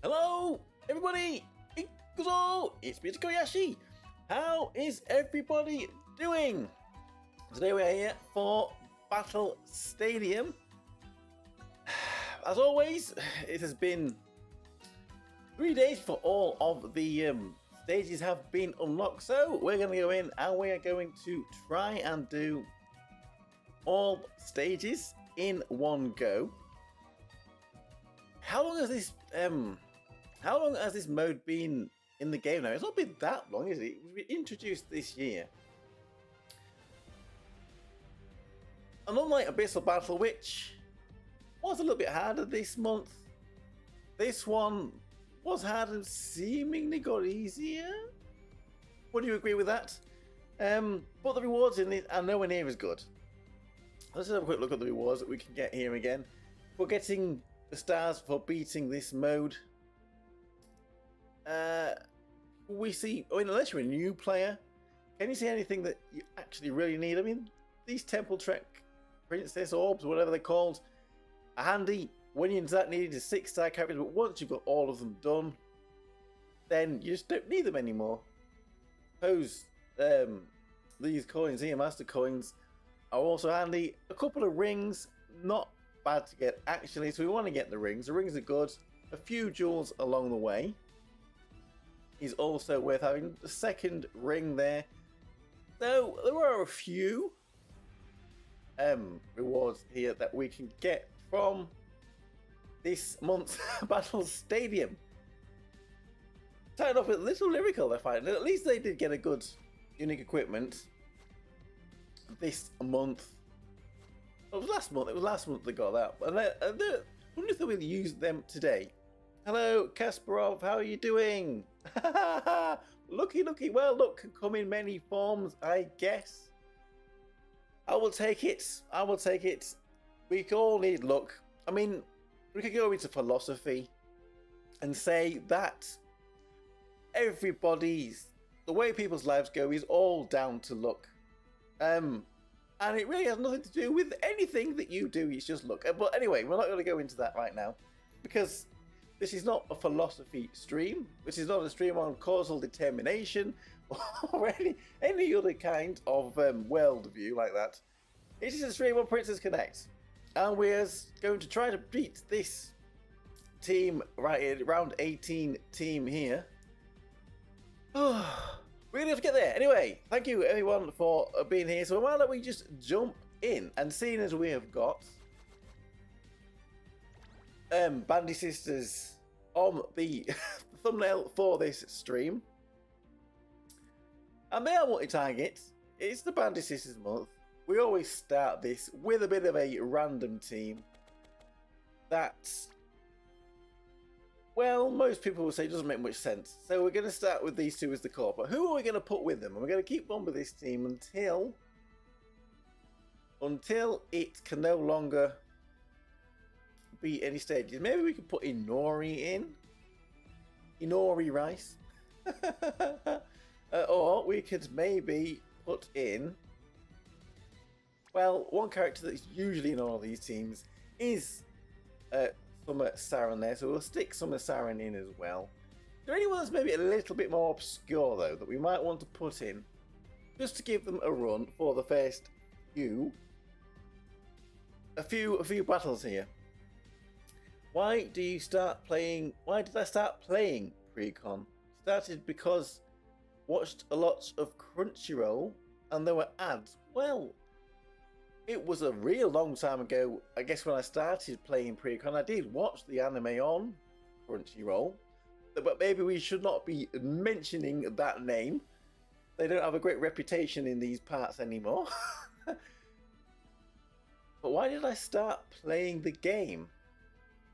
Hello, everybody! It's me, Tokkuri Yashi. How is everybody doing? Today we are here for Battle Stadium. As always, it has been 3 days for all of the stages have been unlocked. So we're going to go in and we are going to try and do all stages in one go. How long has this mode been in the game now? It's not been that long, is it? It was introduced this year. And unlike Abyssal Battle, which was a little bit harder this month, this one was harder and seemingly got easier. Would you agree with that? But the rewards in it are nowhere near as good. Let's have a quick look at the rewards that we can get here again. We're getting the stars for beating this mode. We see, unless you're a new player, can you see anything that you actually really need? I mean, these Temple Trek Princess Orbs, whatever they're called, are handy when you're that needed to 6-star characters, but once you've got all of them done, then you just don't need them anymore. Suppose these coins here, Master Coins, are also handy. A couple of rings, not bad to get actually, so we want to get the rings. The rings are good. A few jewels along the way is also worth having. The second ring there. So there are a few rewards here that we can get from this month's Battle Stadium. Started off with a little lyrical, I find. At least they did get a good unique equipment this month. It was last month. It was last month they got that. And I wonder if they will use them today. Hello, Kasparov. How are you doing? Looky. Well, luck can come in many forms, I guess. I will take it. We all need luck. I mean, we could go into philosophy and say that the way people's lives go is all down to luck. And it really has nothing to do with anything that you do, it's just luck. But anyway, we're not going to go into that right now, because this is not a philosophy stream. This is not a stream on causal determination or any other kind of worldview like that. It is a stream on Princess Connect. And we're going to try to beat this team right here, round 18 team here. We're going to have to get there. Anyway, thank you everyone for being here. So why don't we just jump in, and seeing as we have got Bandy Sisters on the thumbnail for this stream, and they are multi-target. It's the Bandy Sisters month. We always start this with a bit of a random team that, well, most people will say doesn't make much sense. So we're going to start with these two as the core. But who are we going to put with them? And we're going to keep on with this team until it can no longer be any stages. Maybe we could put Inori in. Inori Rice. Or we could maybe put in, well, one character that's usually in all these teams is Summer Saren there, so we'll stick Summer Saren in as well. Is there anyone that's maybe a little bit more obscure though that we might want to put in just to give them a run for the first few battles here? Why did I start playing Precon? Started because watched a lot of Crunchyroll and there were ads. Well, it was a real long time ago, I guess, when I started playing Precon. I did watch the anime on Crunchyroll, but maybe we should not be mentioning that name. They don't have a great reputation in these parts anymore. But why did I start playing the game?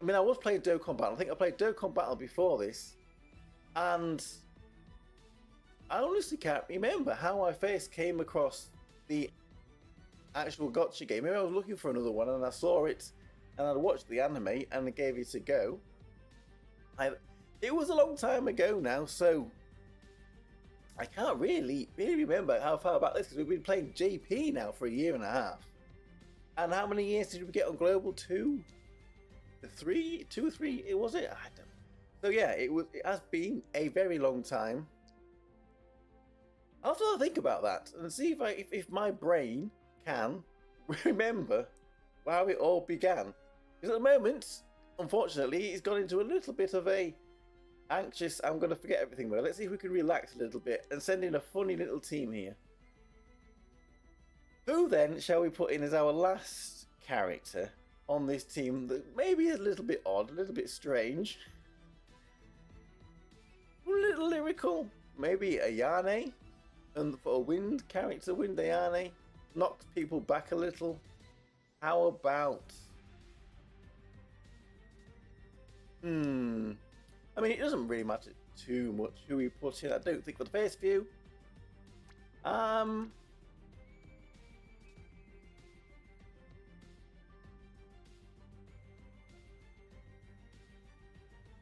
I mean, I was playing Dokkan Battle. I think I played Dokkan Battle before this, and I honestly can't remember how I first came across the actual gotcha game. Maybe I was looking for another one and I saw it and I watched the anime and I gave it a go. It was a long time ago now, so I can't really remember how far back this, because we've been playing JP now for 1.5 years. And how many years did we get on Global? 2 or 3, was it? I don't. So yeah, it has been a very long time. I'll have to think about that and see if my brain can remember how it all began. Because at the moment, unfortunately, it's gone into a little bit of a anxious, I'm going to forget everything mode. Let's see if we can relax a little bit and send in a funny little team here. Who then shall we put in as our last character on this team that maybe is a little bit odd, a little bit strange, a little lyrical, maybe Ayane, and for a wind character, Wind Ayane, knocked people back a little. How about... I mean, it doesn't really matter too much who we put in, I don't think, for the first few.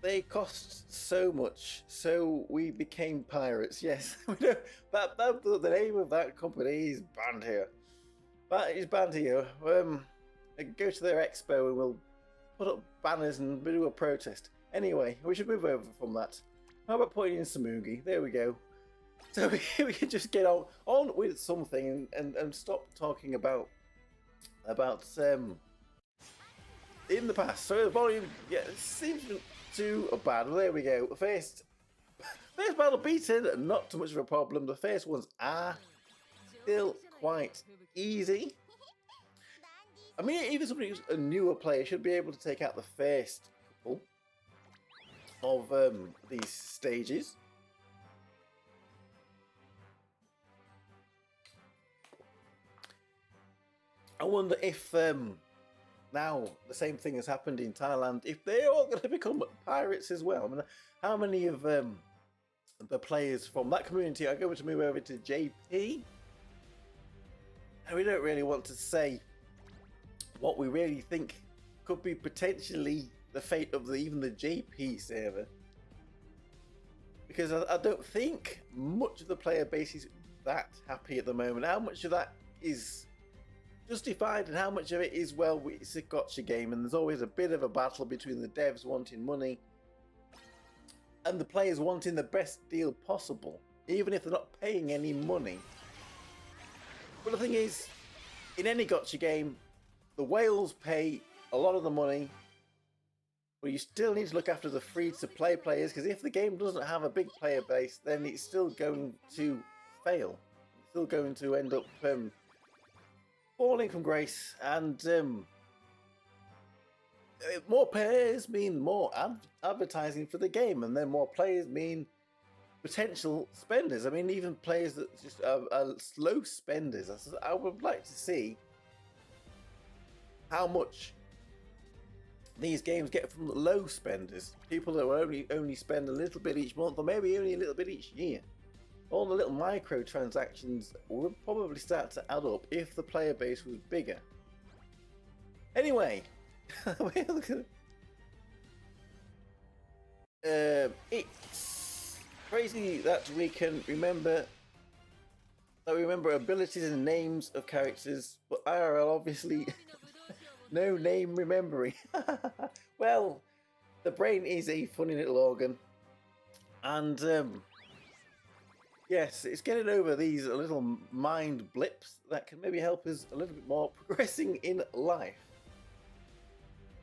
They cost so much, so we became pirates. Yes, we know that the name of that company is banned here. That is banned here. Go to their expo and we'll put up banners and do a protest. Anyway, we should move over from that. How about putting in Samugi? There we go. So we can just get on with something and stop talking about in the past. So the volume, yeah, it seems too bad. Well, there we go. First battle beaten, not too much of a problem. The first ones are still quite easy. I mean, even somebody who's a newer player should be able to take out the first couple of these stages. I wonder if now the same thing has happened in Thailand, if they're all going to become pirates as well. I mean, how many of the players from that community are going to move over to JP? And we don't really want to say what we really think could be potentially the fate of even the JP server, because I don't think much of the player base is that happy at the moment. How much of that is justified and how much of it is, well, it's a gotcha game and there's always a bit of a battle between the devs wanting money and the players wanting the best deal possible, even if they're not paying any money. But the thing is, in any gotcha game, the whales pay a lot of the money, but you still need to look after the free-to-play players, because if the game doesn't have a big player base, then it's still going to fail. It's still going to end up falling from grace, and more players mean more advertising for the game, and then more players mean potential spenders. I mean, even players that just are slow spenders. I would like to see how much these games get from low spenders, people that will only spend a little bit each month, or maybe only a little bit each year. All the little microtransactions would probably start to add up if the player base was bigger. Anyway, it's crazy that we can remember abilities and names of characters, but IRL obviously no name remembering. Well, the brain is a funny little organ, and yes, it's getting over these little mind blips that can maybe help us a little bit more progressing in life.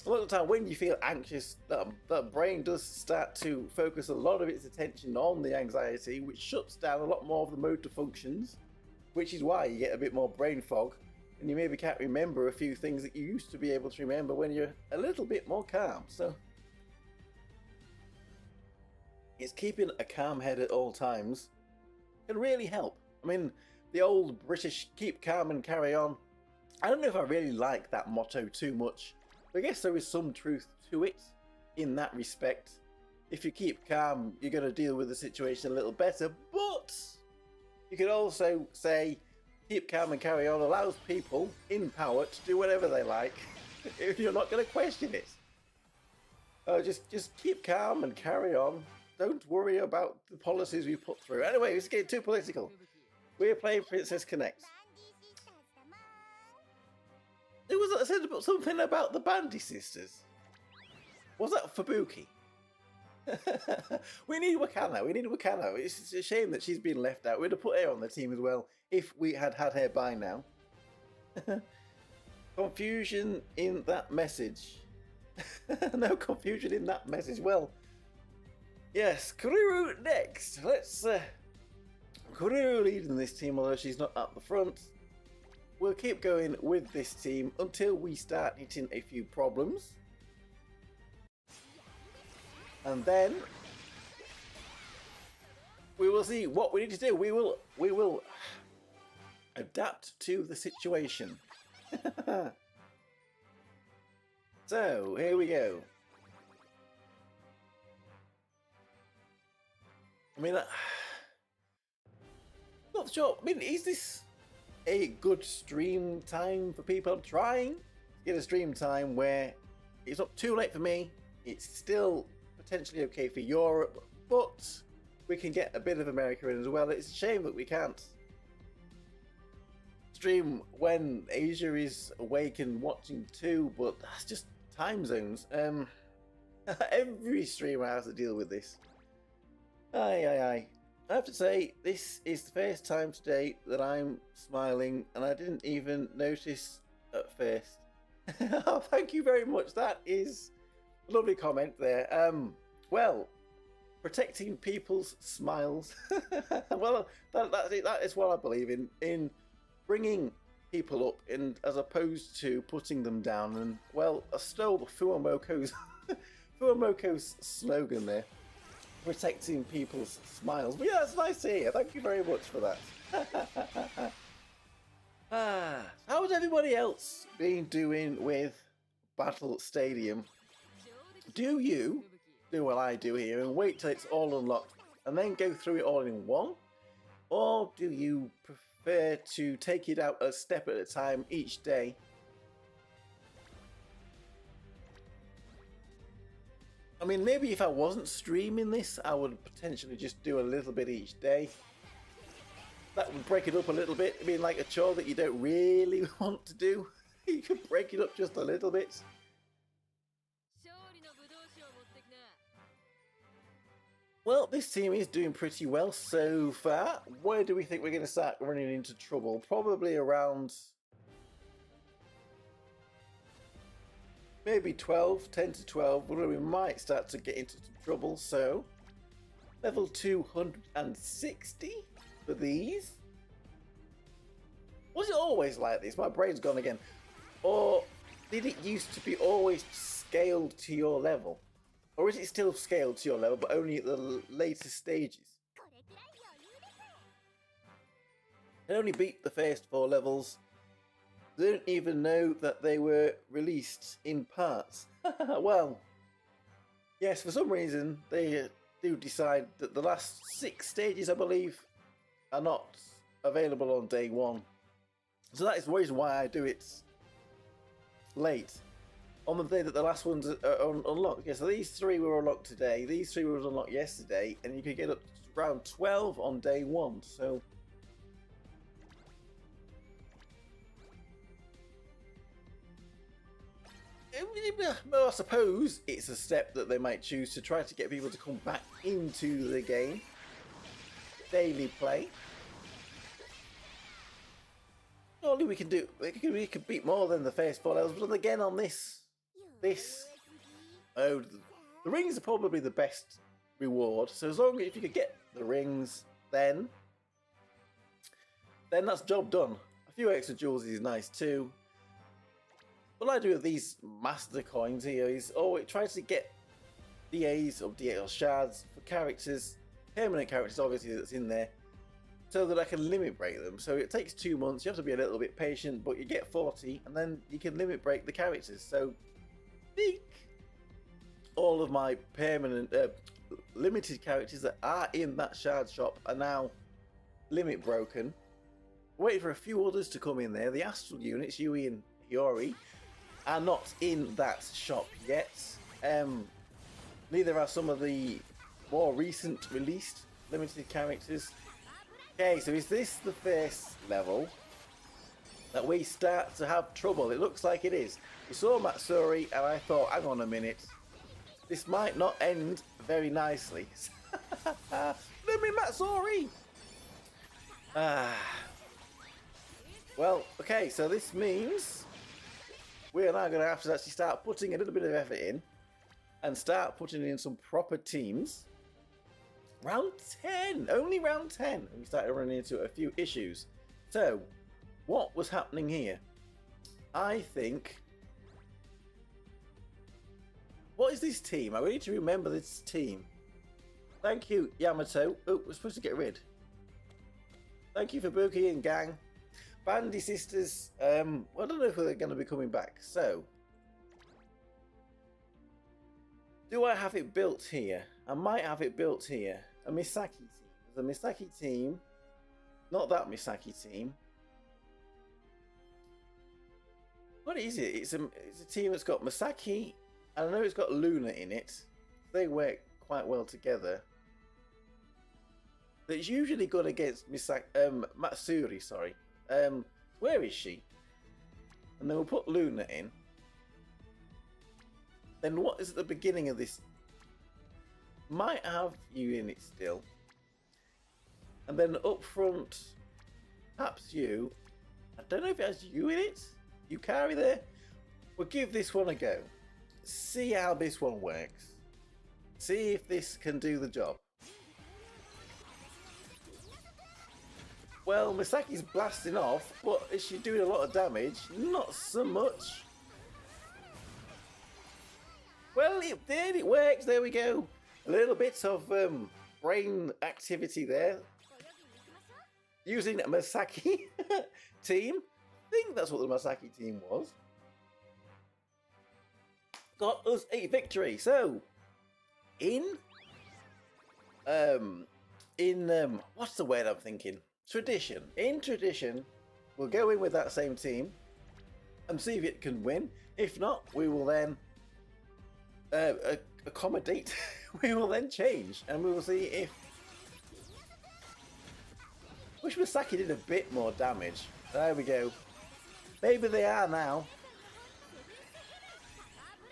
A lot of the time when you feel anxious, that brain does start to focus a lot of its attention on the anxiety, which shuts down a lot more of the motor functions, which is why you get a bit more brain fog, and you maybe can't remember a few things that you used to be able to remember when you're a little bit more calm. So it's keeping a calm head at all times can really help. I mean, the old British keep calm and carry on, I don't know if I really like that motto too much. I guess there is some truth to it in that respect. If you keep calm, you're going to deal with the situation a little better, but you could also say keep calm and carry on allows people in power to do whatever they like if you're not going to question it. Just keep calm and carry on. Don't worry about the policies we put through. Anyway, it's getting too political. We're playing Princess Connect. It was, I said something about the Bandy sisters. Was that Fubuki? We need Wakana. We need Wakana. It's a shame that she's been left out. We'd have put her on the team as well if we had had her by now. Confusion in that message. No confusion in that message. Well, yes, Kuriru next. Let's Kuriru leading this team, although she's not at the front. We'll keep going with this team until we start hitting a few problems. And then we will see what we need to do. We will adapt to the situation. So here we go. I mean, not sure. I mean, is this a good stream time for people? I'm trying to get a stream time where it's not too late for me. It's still potentially okay for Europe, but we can get a bit of America in as well. It's a shame that we can't stream when Asia is awake and watching too, but that's just time zones. Every streamer has to deal with this. Aye. I have to say, this is the first time today that I'm smiling, and I didn't even notice at first. Oh, thank you very much. That is a lovely comment there. Well, protecting people's smiles. Well, that is what I believe in bringing people up, and as opposed to putting them down. And well, I stole Fuwamoko's Fuwamoko's slogan there. Protecting people's smiles. But yeah, it's nice to hear. Thank you very much for that. How's everybody else been doing with Battle Stadium? Do you do what I do here and wait till it's all unlocked and then go through it all in one? Or do you prefer to take it out a step at a time each day? I mean, maybe if I wasn't streaming this, I would potentially just do a little bit each day. That would break it up a little bit. I mean, like a chore that you don't really want to do. You could break it up just a little bit. Well, this team is doing pretty well so far. Where do we think we're going to start running into trouble? Probably around maybe 12, 10 to 12, where we might start to get into some trouble. So, level 260 for these. Was it always like this? My brain's gone again. Or did it used to be always scaled to your level? Or is it still scaled to your level, but only at the later stages? I only beat the first 4 levels. They don't even know that they were released in parts. Well, yes, for some reason they do decide that the last 6 stages, I believe, are not available on day 1. So that is the reason why I do it late. On the day that the last ones are unlocked. Yeah, so these 3 were unlocked today, these 3 were unlocked yesterday, and you could get up to around 12 on day 1, so... Well, I suppose it's a step that they might choose to try to get people to come back into the game. Daily play. Surely we can do. We can beat more than the first 4 levels, but again on this. Oh, the rings are probably the best reward. So as long as if you could get the rings, then that's job done. A few extra jewels is nice too. What I do with these master coins here is, it tries to get DAs or DA shards for characters, permanent characters obviously that's in there, so that I can limit break them. So it takes 2 months, you have to be a little bit patient, but you get 40 and then you can limit break the characters. So I think all of my permanent limited characters that are in that shard shop are now limit broken. Waiting for a few others to come in there. The astral units, Yui and Hiyori, are not in that shop yet. Neither are some of the more recent released limited characters. Okay, so is this the first level that we start to have trouble? It looks like it is. We saw Matsuri and I thought, hang on a minute, this might not end very nicely. Let me, Matsuri! Well, okay, so this means we are now going to have to actually start putting a little bit of effort in and start putting in some proper teams. Round 10! Only round 10! And we started running into a few issues. So, what was happening here? I think... What is this team? I really need to remember this team. Thank you, Yamato. Oh, we're supposed to get rid. Thank you for Buki and gang. Bandy Sisters, I don't know if they're going to be coming back. So, do I have it built here? I might have it built here. A Misaki team. There's a Misaki team. Not that Misaki team. What is it? It's a team that's got Misaki, and I know it's got Luna in it. They work quite well together. That's usually good against Matsuri, sorry. Where is she? And then we'll put Luna in. Then what is at the beginning of this? Might have you in it still. And then up front, perhaps you. I don't know if it has you in it. You carry there. We'll give this one a go. See how this one works. See if this can do the job. Well, Misaki's blasting off, but is she doing a lot of damage? Not so much. Well, it did. It works. There we go. A little bit of brain activity there. Using a Misaki team. I think that's what the Misaki team was. Got us a victory. So, what's the word I'm thinking? Tradition. In tradition, we'll go in with that same team and see if it can win. If not, we will then accommodate. We will then change and we will see if... Wish Misaki did a bit more damage. There we go. Maybe they are now.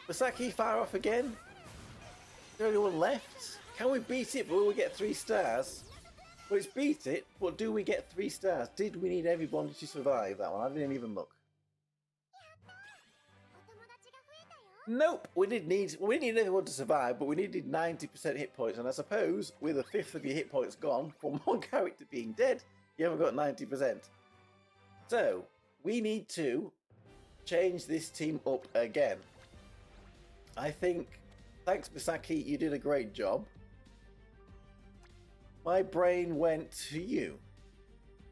Misaki far off again. Is there anyone left? Can we beat it but will we get 3 stars? Well, it's beat it, but do we get 3 stars? Did we need everybody to survive that one? I didn't even look. Nope, we didn't need everyone to survive, but we needed 90% hit points, and I suppose with a fifth of your hit points gone from one character being dead, you haven't got 90%. So, we need to change this team up again. I think, thanks Misaki, you did a great job. My brain went to you,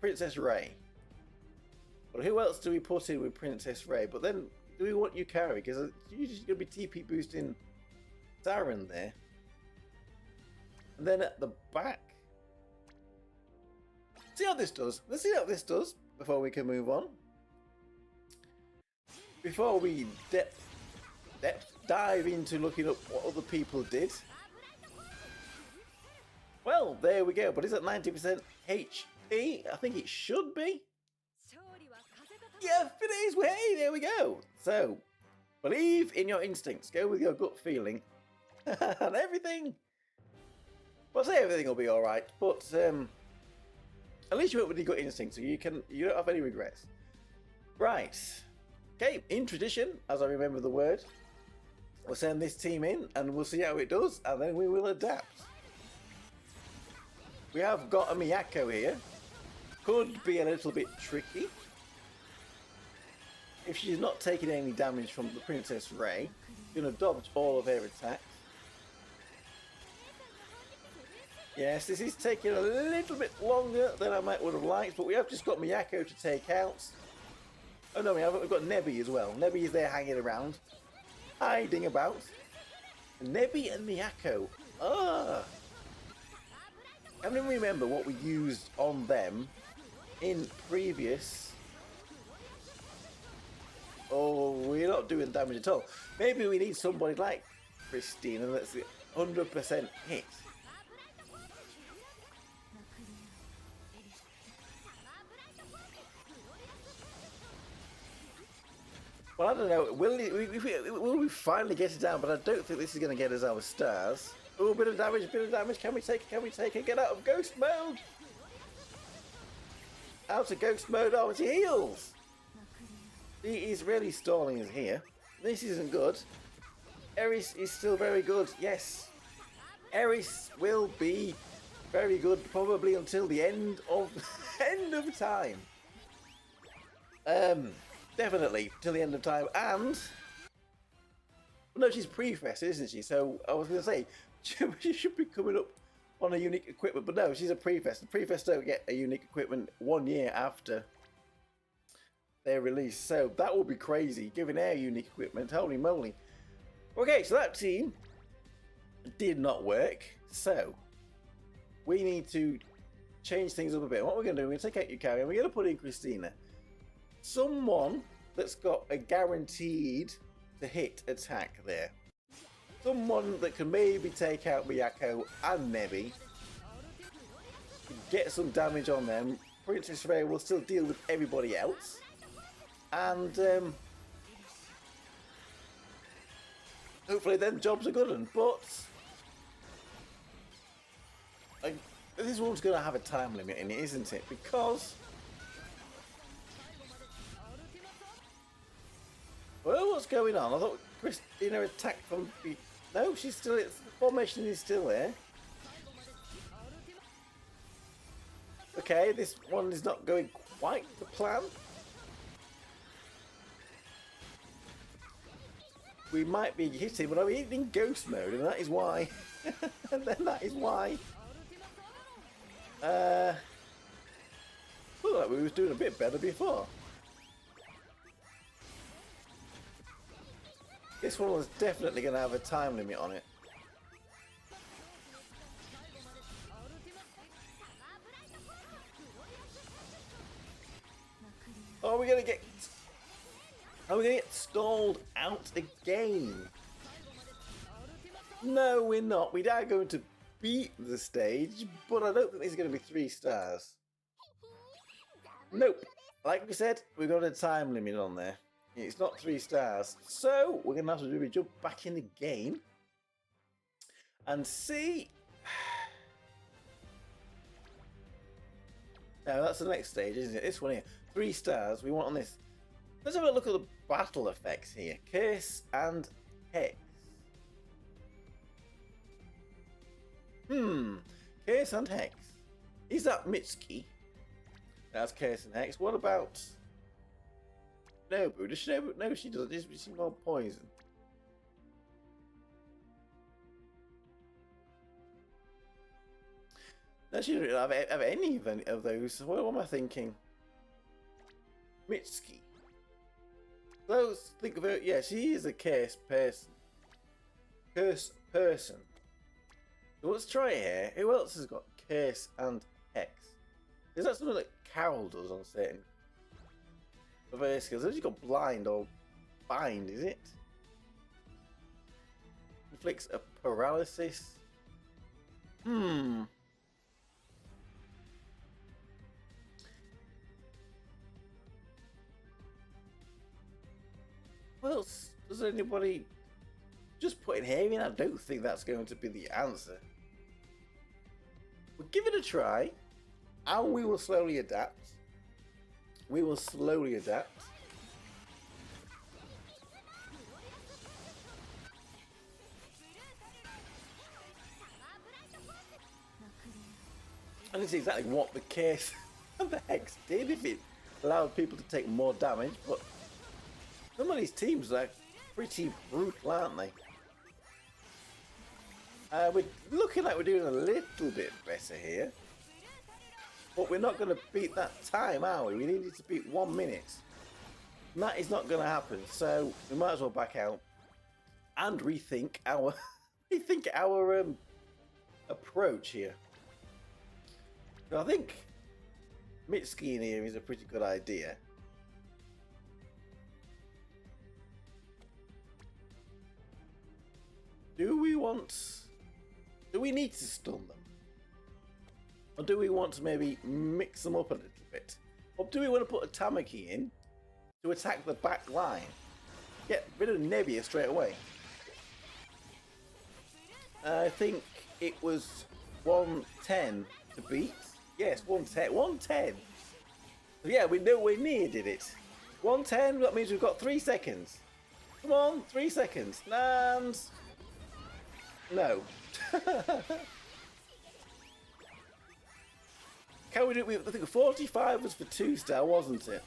Princess Ray. But who else do we put in with Princess Ray? But then, do we want you carry? Because you're just going to be TP boosting Saren there. And then at the back. See how this does. Let's see how this does before we can move on. Before we dive into looking up what other people did. Well, there we go. But is it 90% HP? I think it should be. Yes, it is. Hey, there we go. So, believe in your instincts. Go with your gut feeling. And everything. Well, I say everything will be alright. But at least you went with your gut instinct, so you don't have any regrets. Right. Okay, in tradition, as I remember the word, we'll send this team in and we'll see how it does, and then we will adapt. We have got a Miyako here. Could be a little bit tricky. If she's not taking any damage from the Princess Ray, she's going to dodge all of her attacks. Yes, this is taking a little bit longer than I would have liked, but we have just got Miyako to take out. Oh no, we haven't. We've got Nebi as well. Nebi is there hanging around, hiding about. Nebi and Miyako. Ah! I can't even remember what we used on them in previous. Oh, we're not doing damage at all. Maybe we need somebody like Christina that's 100% hit. Well, I don't know. Will we finally get it down? But I don't think this is going to get us our stars. Oh, bit of damage, bit of damage. Can we take it? Can we take it? Get out of ghost mode. Out of ghost mode. Oh, it's heals. He is really stalling us here. This isn't good. Eris is still very good. Yes. Eris will be very good probably until the end of time. Definitely till the end of time. And no, she's prefest, isn't she? So I was going to say she should be coming up on a unique equipment, but no, she's a prefest. The prefest don't get a unique equipment 1 year after their release, so that will be crazy. Giving her unique equipment, holy moly. Okay, so that team did not work, so we need to change things up a bit. What we're going to do, we're going to take out Yukari and we're going to put in Christina. Someone that's got a guaranteed to hit attack there. Someone that can maybe take out Miyako and Nebi. Get some damage on them. Princess Ray will still deal with everybody else. And hopefully then jobs are good. But this one's going to have a time limit in it, isn't it? Because well, what's going on? I thought Christina attacked from... No, she's still... The formation is still there. Okay, this one is not going quite to plan. We might be hitting, but I'm in ghost mode, and that is why... and then that is why... looked like we was doing a bit better before. This one was definitely going to have a time limit on it. Oh, we're going to get... Are we going to get stalled out again? No, we're not. We are going to beat the stage, but I don't think there's going to be 3 stars. Nope. Like we said, we've got a time limit on there. It's not 3 stars. So, we're going to have to do a jump back in the game. And see... Now, that's the next stage, isn't it? This one here. 3 stars. We want on this. Let's have a look at the battle effects here. Curse and Hex. Curse and Hex. Is that Mitsuki? That's Curse and Hex. What about... Nobu? Does she know? No, she doesn't. She's more poison. No, she doesn't have any of those. What am I thinking? Mitsuki. Let's think of her. Yeah, she is a curse person. Curse person. So let's try it here. Who else has got Curse and Hex? Is that something that Carol does on certain of her skills? Has she got Blind or Bind, is it? Inflicts a paralysis. What else does anybody just put in here? I mean, I don't think that's going to be the answer. We'll give it a try, and we will slowly adapt. We will slowly adapt. And it's exactly what the Curse and the Hex did if it allowed people to take more damage, but some of these teams are pretty brutal, aren't they? We're looking like we're doing a little bit better here. But we're not going to beat that time, are we? We needed to beat 1 minute. And that is not going to happen. So we might as well back out and rethink our approach here. So I think Mitsuki in here is a pretty good idea. Do we need to stun them? Or do we want to maybe mix them up a little bit? Or do we want to put a Tamaki in to attack the back line? get rid of Nebia straight away. I think it was 110 to beat. Yes, 110. 110. So yeah, we nowhere near did it. 110, that means we've got 3 seconds. Come on, 3 seconds. And... no. Can we do it? I think 45 was for 2-star, wasn't it?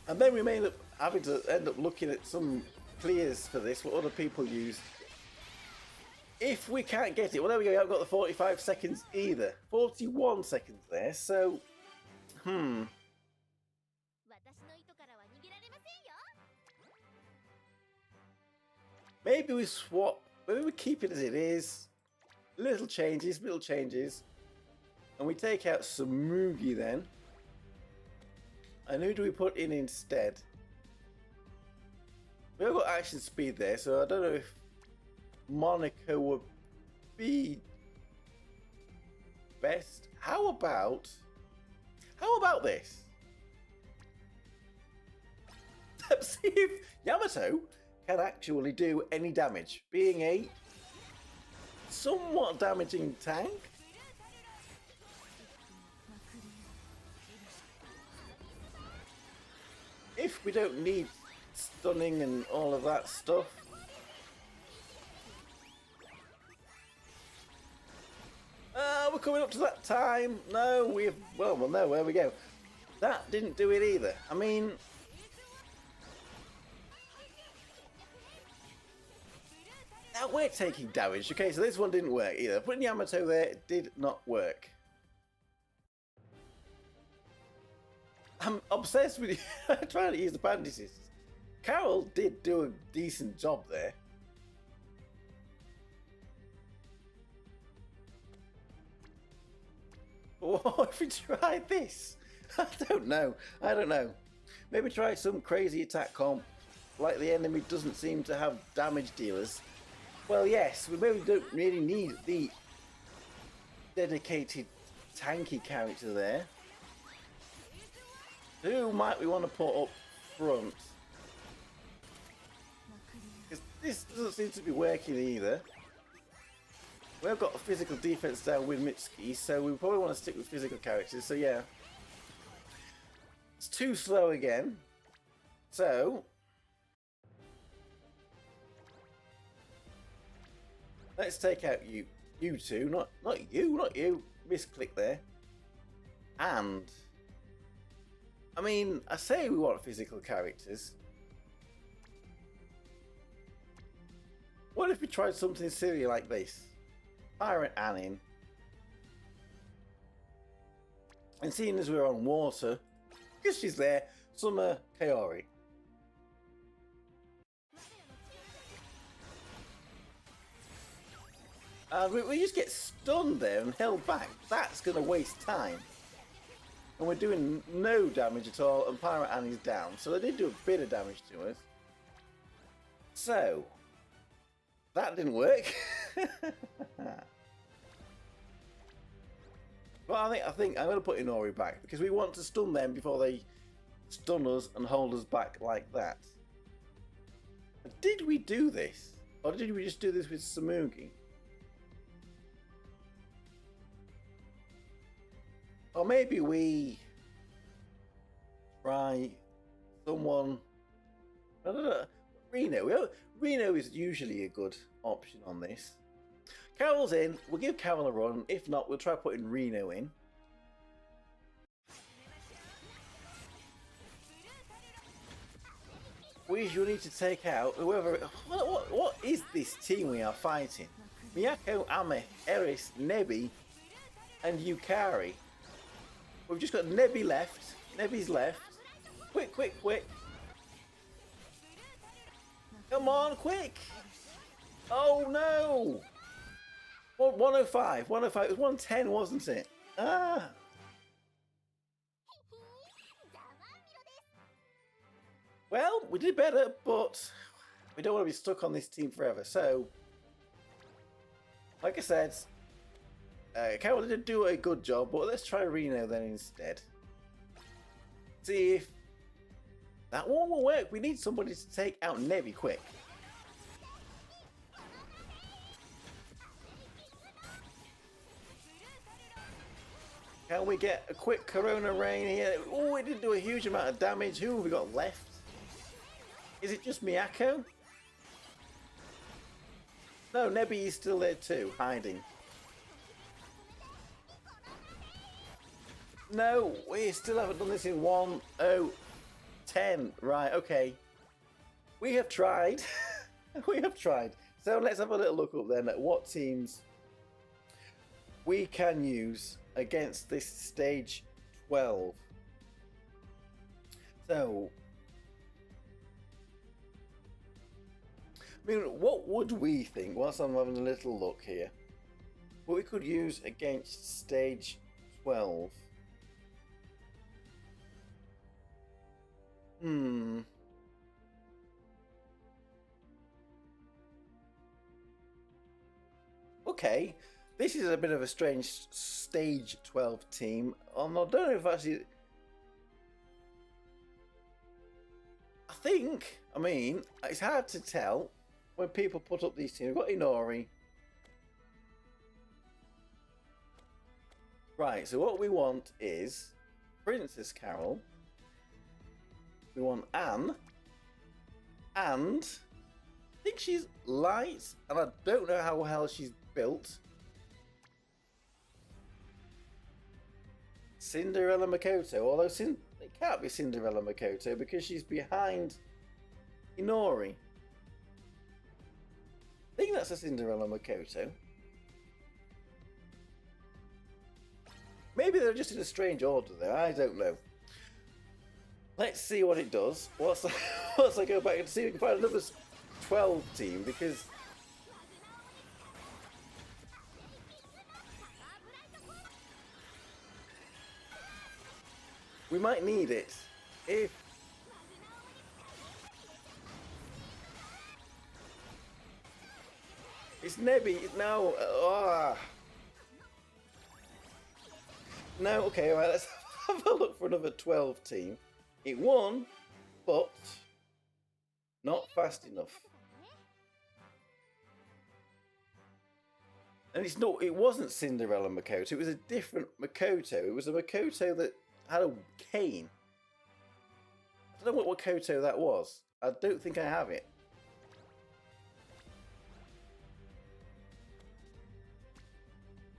And then we may end up having to looking at some clears for this, what other people use. If we can't get it, well there we go, I haven't got the 45 seconds either. 41 seconds there, so... Maybe we swap, maybe we keep it as it is. Little changes, And we take out Samugi then. And who do we put in instead? We've got action speed there, so I don't know if Monica would be best. How about this? Let's see if Yamato can actually do any damage, being a somewhat damaging tank. If we don't need stunning and all of that stuff. We're coming up to that time. No, well, no, there we go. That didn't do it either. I mean... now we're taking damage. Okay, so this one didn't work either. Putting Yamato there did not work. I'm obsessed with trying to use the bandages. Carol did do a decent job there. What if we tried this? I don't know. Maybe try some crazy attack comp, like the enemy doesn't seem to have damage dealers. Well, yes, we maybe don't really need the dedicated tanky character there. Who might we want to put up front? Because this doesn't seem to be working either. We've got a physical defense down with Mitsuki, so we probably want to stick with physical characters. So yeah, it's too slow again. So let's take out you two, not you. Misclick there. And I mean, I say we want physical characters. What if we tried something silly like this? Pirate Annin. And seeing as we're on water, because she's there, Summer Kaori. And we just get stunned there and held back. That's going to waste time. And we're doing no damage at all, and Pirate Annie's down. So they did do a bit of damage to us. So, that didn't work. Well, I think I'm going to put Inori back, because we want to stun them before they stun us and hold us back like that. Did we do this? Or did we just do this with Samugi? Or maybe we try someone... I don't know. Reno. Reno is usually a good option on this. Carol's in. We'll give Carol a run. If not, we'll try putting Reno in. We will need to take out whoever... What is this team we are fighting? Miyako, Ame, Eris, Nebi, and Yukari. We've just got Nebi left. Nebi's left. Quick, quick, quick. Come on, quick. Oh, no. 105. 105. It was 110, wasn't it? Ah. Well, we did better, but we don't want to be stuck on this team forever. So, like I said, Carol did do a good job, but let's try Reno then instead. See if That one will work. We need somebody to take out Nebi quick. Can we get a quick Corona Rain here? Oh, it didn't do a huge amount of damage. Who have we got left? Is it just Miyako? No, Nebi is still there too, hiding. No, we still haven't done this in 1:10. Right, okay. We have tried. We have tried. So let's have a little look up then at what teams we can use against this stage 12. So, I mean, what would we think, whilst I'm having a little look here, what we could use against stage 12? Okay, this is a bit of a strange stage 12 team. I don't know if actually... I mean, it's hard to tell when people put up these teams. We've got Inori. Right, so what we want is Princess Carol. We want Anne. And I think she's light, and I don't know how well she's built. Cinderella Makoto, although it can't be Cinderella Makoto because she's behind Inori. I think that's a Cinderella Makoto. Maybe they're just in a strange order there, I don't know. Let's see what it does. Once I go back and see if we can find another 12 team, because we might need it if it's Nebi. No. No, okay, alright, let's have a look for another 12 team. It won, but not fast enough. And it wasn't Cinderella Makoto, it was a different Makoto. It was a Makoto that had a cane. I don't know what Makoto that was. I don't think I have it.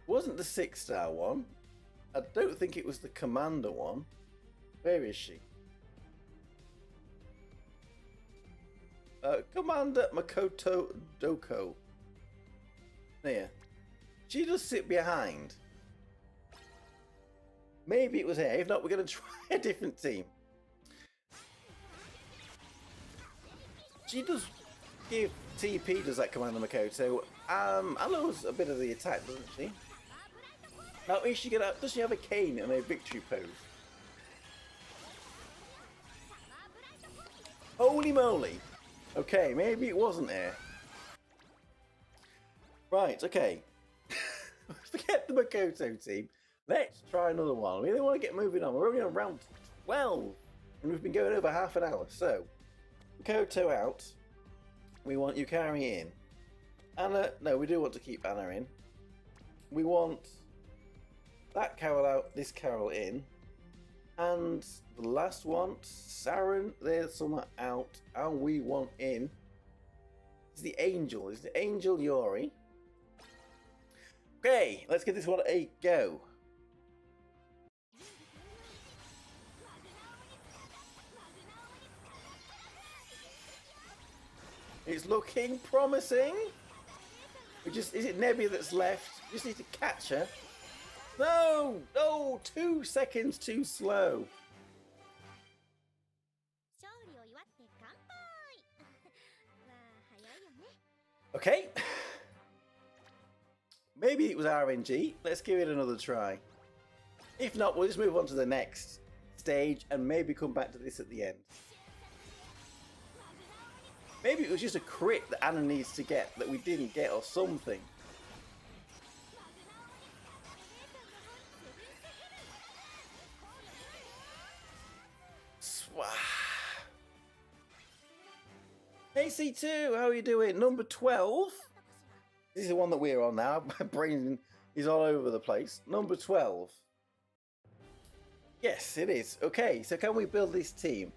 It wasn't the 6-star one. I don't think it was the Commander one. Where is she? Commander Makoto Doko. There. She does sit behind. Maybe it was her. If not, we're going to try a different team. She does give TP, does that Commander Makoto. Allows a bit of the attack, doesn't she? Now, does she have a cane in a victory pose? Holy moly! Okay, maybe it wasn't her. Right, okay. Forget the Makoto team. Let's try another one. We really want to get moving on. We're only on round 12. And we've been going over half an hour. So, Makoto out. We want Yukari in. Anna, no, we do want to keep Anna in. We want that Carol out, this Carol in. And the last one, Saren, there's someone out. And we want in is the Angel. Is the Angel Yori. Okay, let's give this one a go. It's looking promising. Is it Nebi that's left? We just need to catch her. No! No! 2 seconds too slow. Okay. Maybe it was RNG. Let's give it another try. If not, we'll just move on to the next stage and maybe come back to this at the end. Maybe it was just a crit that Anna needs to get that we didn't get or something. C2, how are you doing? Number 12. This is the one that we're on now. My brain is all over the place. Number 12. Yes, it is. Okay, so can we build this team?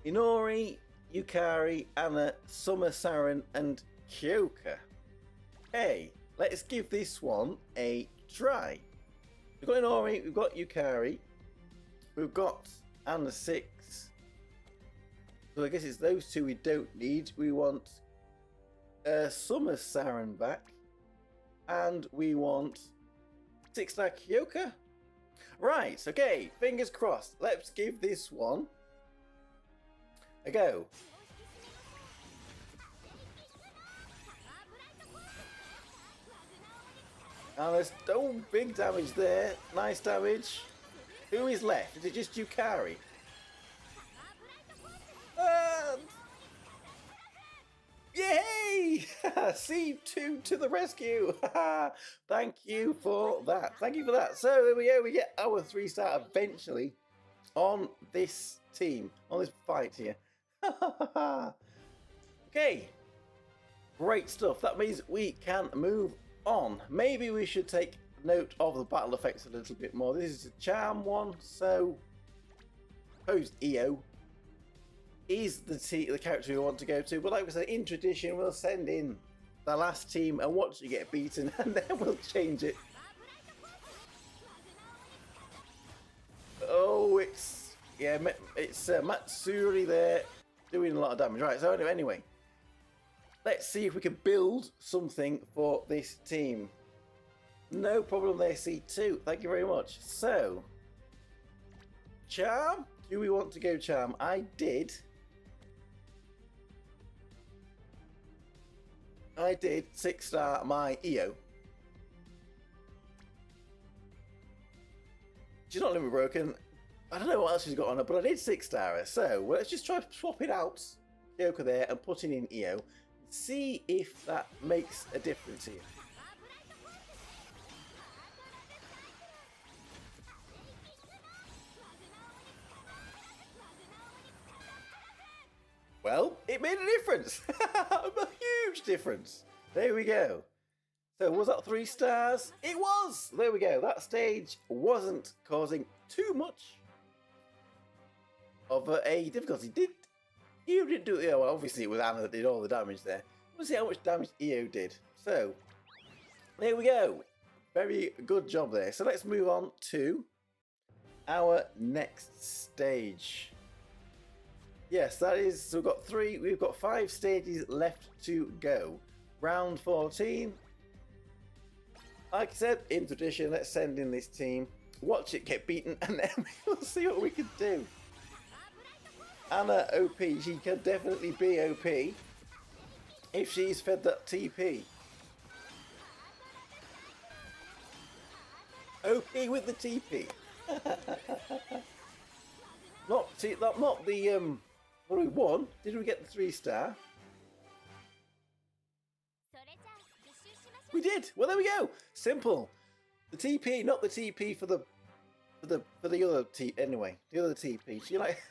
Inori, Yukari, Anna, Summer, Saren, and Kyoka. Hey, let's give this one a try. We've got Inori, we've got Yukari, we've got Anna 6. So I guess it's those two we don't need. We want Summer Saren back, and we want 6-star Kyoka. Right, okay, fingers crossed. Let's give this one a go. And there's big damage there. Nice damage. Who is left? Is it just Yukari? Yay! C2 to the rescue! Thank you for that. Thank you for that. So there we go. We get our 3-star eventually on this team, on this fight here. Okay. Great stuff. That means we can move on. Maybe we should take note of the battle effects a little bit more. This is a charm one, so suppose EO is the character we want to go to, but like we said, in tradition, we'll send in the last team and watch you get beaten, and then we'll change it. Oh, it's Matsuri there doing a lot of damage. Right, so anyway, let's see if we can build something for this team. No problem there, C2. Thank you very much. So, charm. Do we want to go charm? I did 6-star my EO. She's not limit broken. I don't know what else she's got on her, but I did 6-star her. So let's just try swapping out Kyoka there and putting in EO. See if that makes a difference here. Well, it made a difference. A huge difference. There we go. So was that 3 stars? It was. There we go. That stage wasn't causing too much of a difficulty. You didn't do it. Yeah, well, obviously it was Anna that did all the damage there. Let's see how much damage EO did. So there we go. Very good job there. So let's move on to our next stage. Yes, that is, so we've got 5 stages left to go. Round 14. Like I said, in tradition, let's send in this team, watch it get beaten, and then we'll see what we can do. Anna OP, she can definitely be OP if she's fed that TP. OP with the TP. Not the what we won? Did we get the 3-star? We did. Well, there we go. Simple. The TP, not the TP for the other TP. Anyway, the other TP. So you're like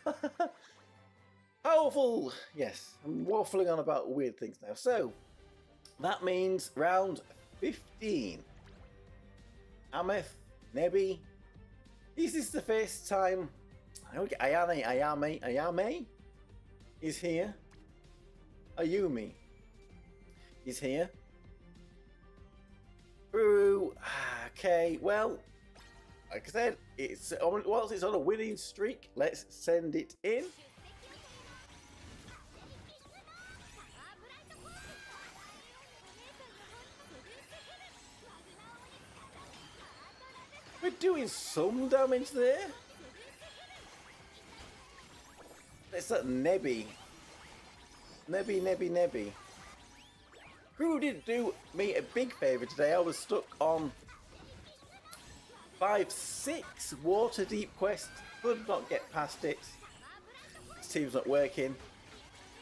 powerful. Yes, I'm waffling on about weird things now. So that means round 15. Ameth, Nebi. Is this the first time? Ayame is here. Ayumi is here. Ooh, okay, well, like I said, whilst it's on a winning streak, let's send it in. We're doing some damage there. It's that Nebi. Nebi. Who didn't do me a big favour today? I was stuck on 5-6 water deep quest. Could not get past it. This team's not working.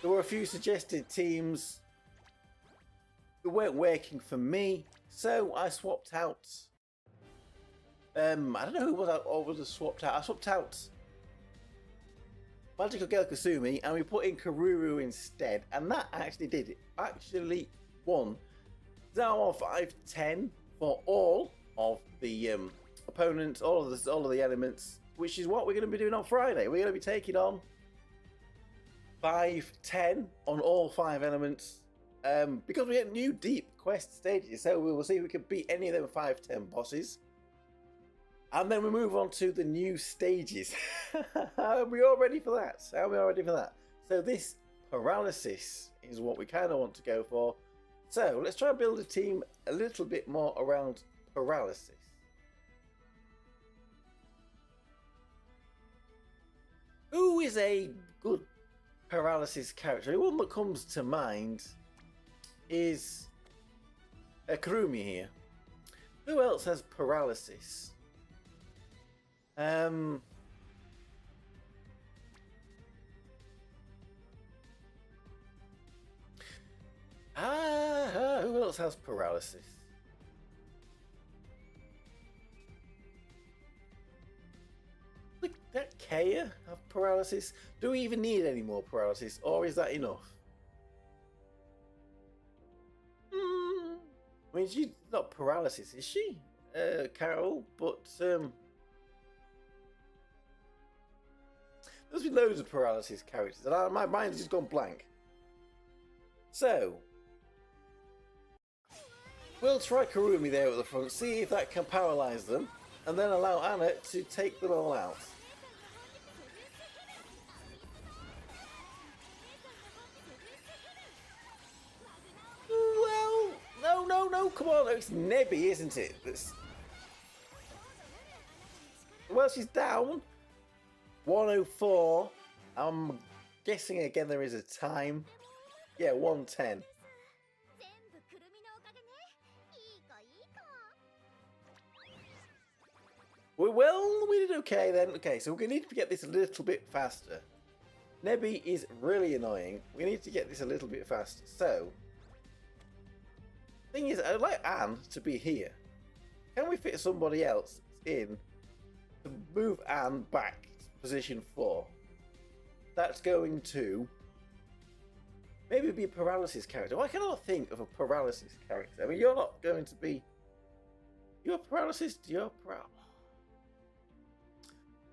There were a few suggested teams that weren't working for me, so I swapped out. I don't know who was I swapped out. I swapped out Magical Girl Kasumi, and we put in Karuru instead, and that actually did it. Actually won Zawa 5-10 for all of the opponents, all of the elements, which is what we're going to be doing on Friday. We're going to be taking on 5-10 on all 5 elements, because we get new deep quest stages, so we will see if we can beat any of them 5-10 bosses. And then we move on to the new stages. Are we all ready for that? Are we all ready for that? So this paralysis is what we kind of want to go for. So let's try and build a team a little bit more around paralysis. Who is a good paralysis character? The one that comes to mind is Kurumi here. Who else has paralysis? Who else has paralysis? Look, that Kaya have paralysis. Do we even need any more paralysis, or is that enough? I mean, she's not paralysis, is she? Carol, but there's been loads of paralysis characters, and my mind's just gone blank. So, we'll try Kurumi there at the front, see if that can paralyze them, and then allow Anna to take them all out. Well, no, come on, it's Nebby, isn't it? Well, she's down. 104. I'm guessing again there is a time. Yeah, 110. Well, we did okay then. Okay, so we're going to need to get this a little bit faster. Nebby is really annoying. We need to get this a little bit faster. So, thing is, I'd like Anne to be here. Can we fit somebody else in to move Anne back to position 4? That's going to maybe be a paralysis character. Why cannot I think of a paralysis character? I mean, you're not going to be... You're paralysis? You're paralysis.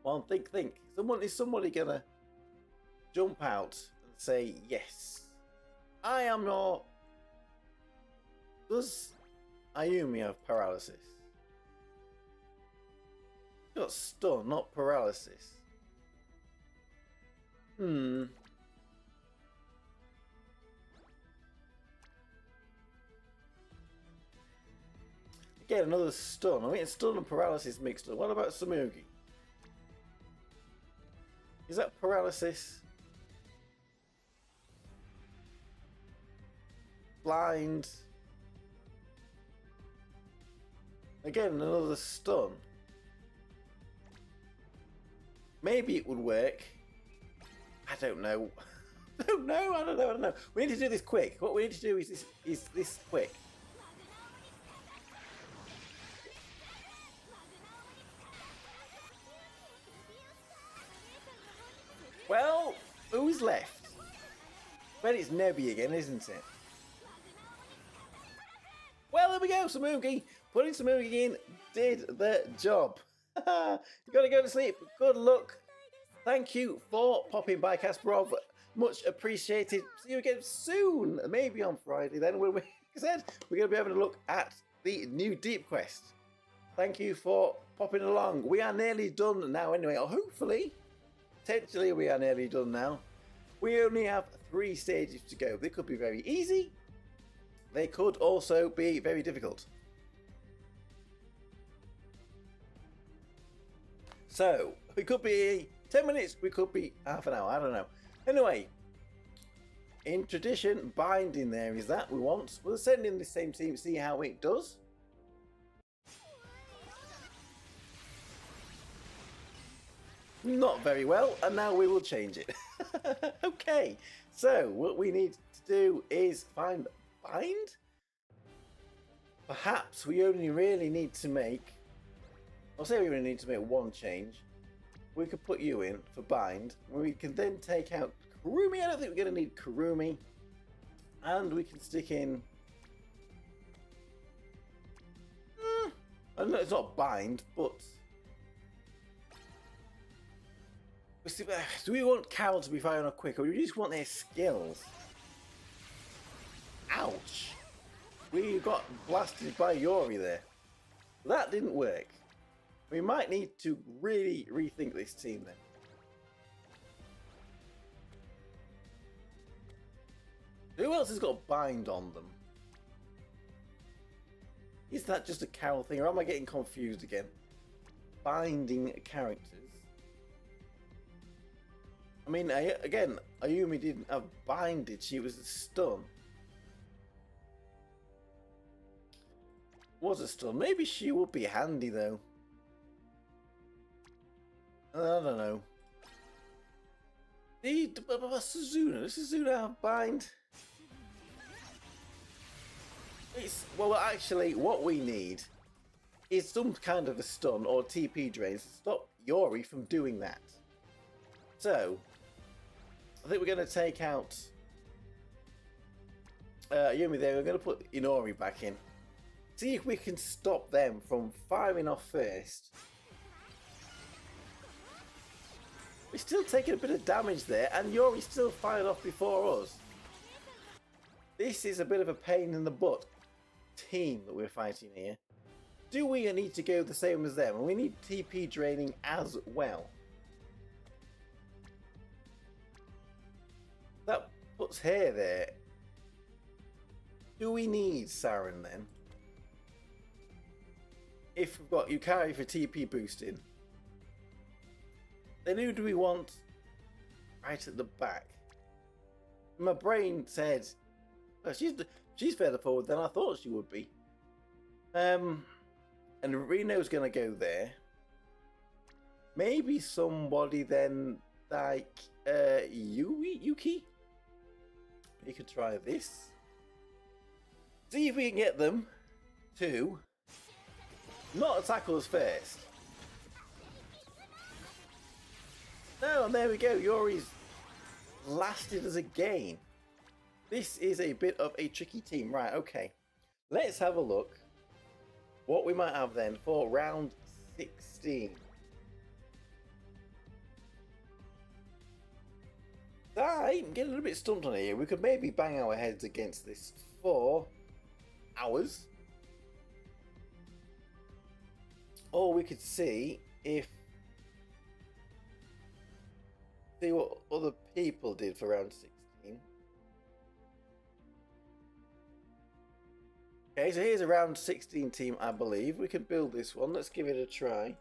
Well, think. Is somebody gonna jump out and say, yes, I am not... Does Ayumi have paralysis? Got stun, not paralysis. Again, another stun. I mean, stun and paralysis mixed up. What about Samugi? Is that paralysis? Blind. Again, another stun. Maybe it would work. I don't know. I don't know. We need to do this quick. What we need to do is this quick. Well, who's left? Well, it's Nebby again, isn't it? Well, there we go, Samugi. Putting Samugi in did the job. You gotta go to sleep. Good luck. Thank you for popping by, Kasparov. Much appreciated. See you again soon. Maybe on Friday then. When we said we're going to be having a look at the new Deep Quest. Thank you for popping along. We are nearly done now anyway. Or hopefully, potentially we are nearly done now. We only have 3 stages to go. They could be very easy. They could also be very difficult. So, it could be 10 minutes, we could be half an hour, I don't know. Anyway, in tradition, binding there is that we want. We'll send in the same team, see how it does. Not very well, and now we will change it. Okay, so what we need to do is find bind. Perhaps we only really need to make... I'll say we only need to make 1 change. we could put you in for bind. We can then take out Kurumi. I don't think we're going to need Kurumi. And we can stick in... I know it's not bind, but... Do we want Carol to be firing up quick, or do we just want their skills? Ouch! We got blasted by Yori there. That didn't work. We might need to really rethink this team then. Who else has got bind on them? Is that just a Carol thing, or am I getting confused again? Binding characters. I mean, again, Ayumi didn't have bind, did she? It was a stun. Was a stun. Maybe she would be handy, though. I don't know. Suzuna. Does Suzuna have bind? Well, actually, what we need is some kind of a stun or TP drain to stop Yori from doing that. So, I think we're going to take out Yumi there. We're going to put Inori back in. See if we can stop them from firing off first. We're still taking a bit of damage there, and Yori's still firing off before us. This is a bit of a pain in the butt team that we're fighting here. Do we need to go the same as them? And we need TP draining as well. That puts her there. Do we need Saren then? If we've got Yukari for TP boosting, then who do we want right at the back? My brain said, oh, she's further forward than I thought she would be. And Reno's going to go there. Maybe somebody then like Yuki? You could try this. See if we can get them to not attack us first. No, and there we go. Yori's lasted as a gain. This is a bit of a tricky team. Right, okay. Let's have a look what we might have then for round 16. I'm getting a little bit stumped on here. We could maybe bang our heads against this for hours. Or we could see what other people did for round 16. Okay, so here's a round 16 team, I believe. We can build this one. Let's give it a try.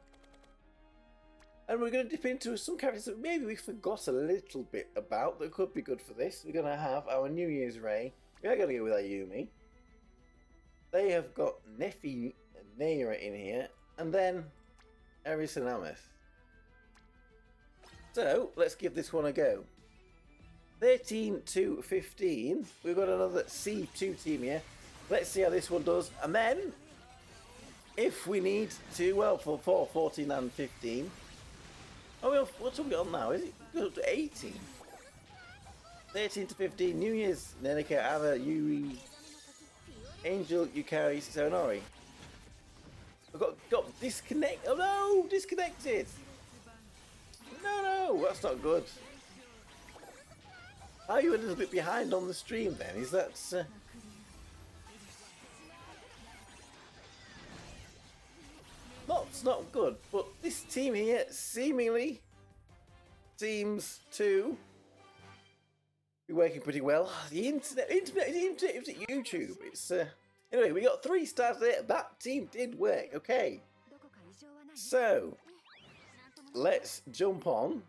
And we're going to dip into some characters that maybe we forgot a little bit about that could be good for this. We're going to have our New Year's Ray. We are going to go with Ayumi. They have got Nefi and Neira in here. And then Eris and Ameth. So, let's give this one a go. 13 to 15. We've got another C2 team here. Let's see how this one does. And then, if we need to, well, for 14 and 15. Oh, well, what's we got now? Is it goes up to 18? 13 to 15. New Year's, Nenika, Ava, Yuri, Angel, Yukari, Sonori. I've got disconnect. Oh no, disconnected. No, that's not good. Are you a little bit behind on the stream then? Is that... It's not good, but this team here seemingly seems to be working pretty well. The internet is YouTube. It's anyway, we got 3 stars there. That team did work. Okay, so let's jump on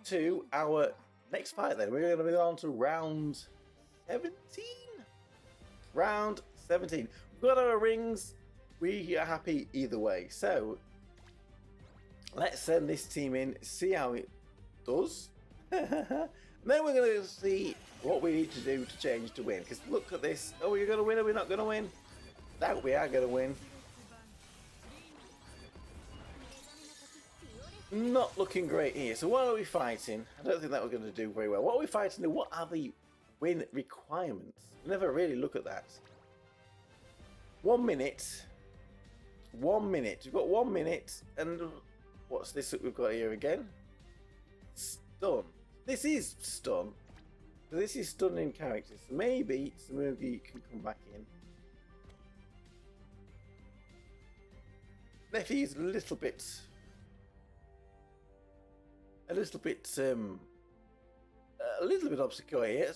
to our next fight. Then we're going to be on to round 17. Round 17. We've got our rings. We are happy either way. So let's send this team in, see how it does. And then we're going to see what we need to do to change to win. Because look at this. Oh, we're going to win. Are we not going to win? Doubt we are going to win. Not looking great here. So what are we fighting? I don't think that we're going to do very well. What are we fighting and what are the win requirements? We never really look at that. 1 minute. 1 minute. We've got 1 minute. And what's this that we've got here again? Stun. This is stun. So this is stunning characters. So maybe Samugi can come back in. Neffy is a little bit obscure here.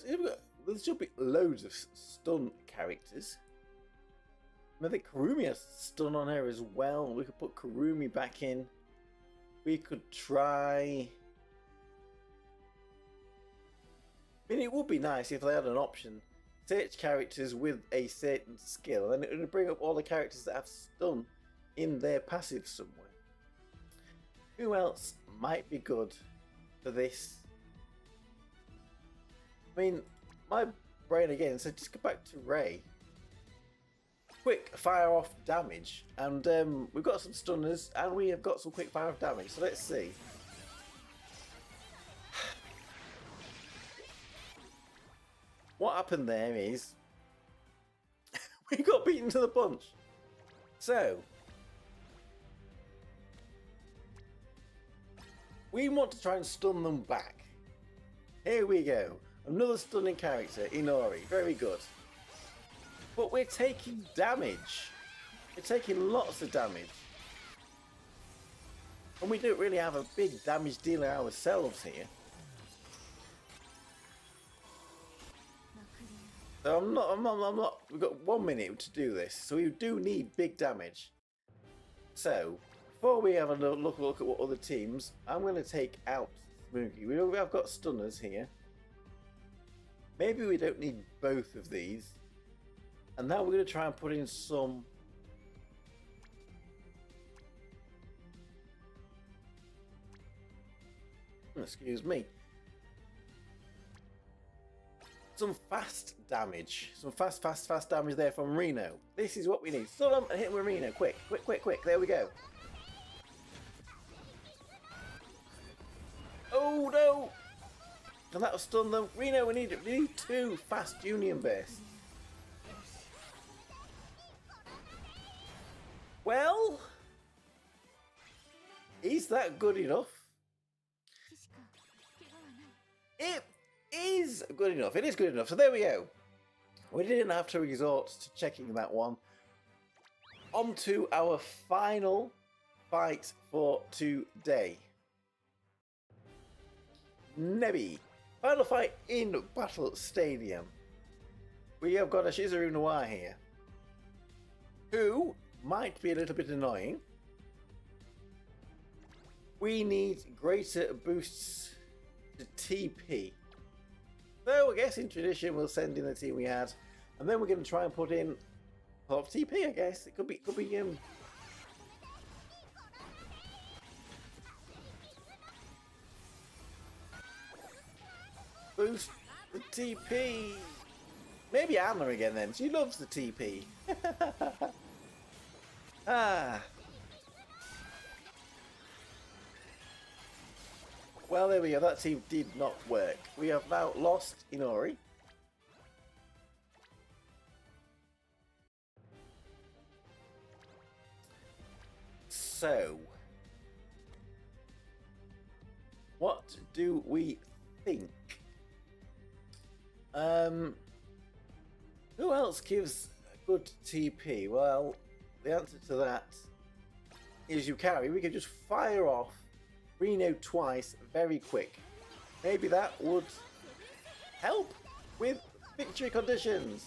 There should be loads of stun characters. I think Kurumi has stun on her as well. We could put Kurumi back in. We could try. I mean, it would be nice if they had an option. Search characters with a certain skill, and it would bring up all the characters that have stun in their passive somewhere. Who else might be good for this? I mean, my brain again, so just go back to Ray. Quick fire off damage, and we've got some stunners, and we have got some quick fire off damage, so let's see. What happened there is we got beaten to the punch. So we want to try and stun them back. Here we go. Another stunning character, Inori. Very good. But we're taking damage. We're taking lots of damage. And we don't really have a big damage dealer ourselves here. So I'm not. We've got 1 minute to do this. So we do need big damage. So before we have a look at what other teams, I'm going to take out Smoogie. We have got stunners here. Maybe we don't need both of these. And now we're going to try and put in some. Excuse me. Some fast damage. Some fast damage there from Reno. This is what we need. Stun him and hit him with Reno. Quick. There we go. Oh no! And that'll stun them. Reno, we need 2 fast union bursts. Well, is that good enough? It is good enough. It is good enough. So there we go. We didn't have to resort to checking that one. On to our final fight for today. Nebi. Final fight in Battle Stadium. We have got a Shizuru Noir here, who might be a little bit annoying. We need greater boosts to TP. So I guess in tradition we'll send in the team we had, and then we're going to try and put in a lot of TP. I guess it could be boost the TP. Maybe Anna again then. She loves the TP. Well, there we go. That team did not work. We have now lost Inori. So, what do we think? Who else gives a good TP? Well, the answer to that is Yukari. We could just fire off Reno twice very quick. Maybe that would help with victory conditions.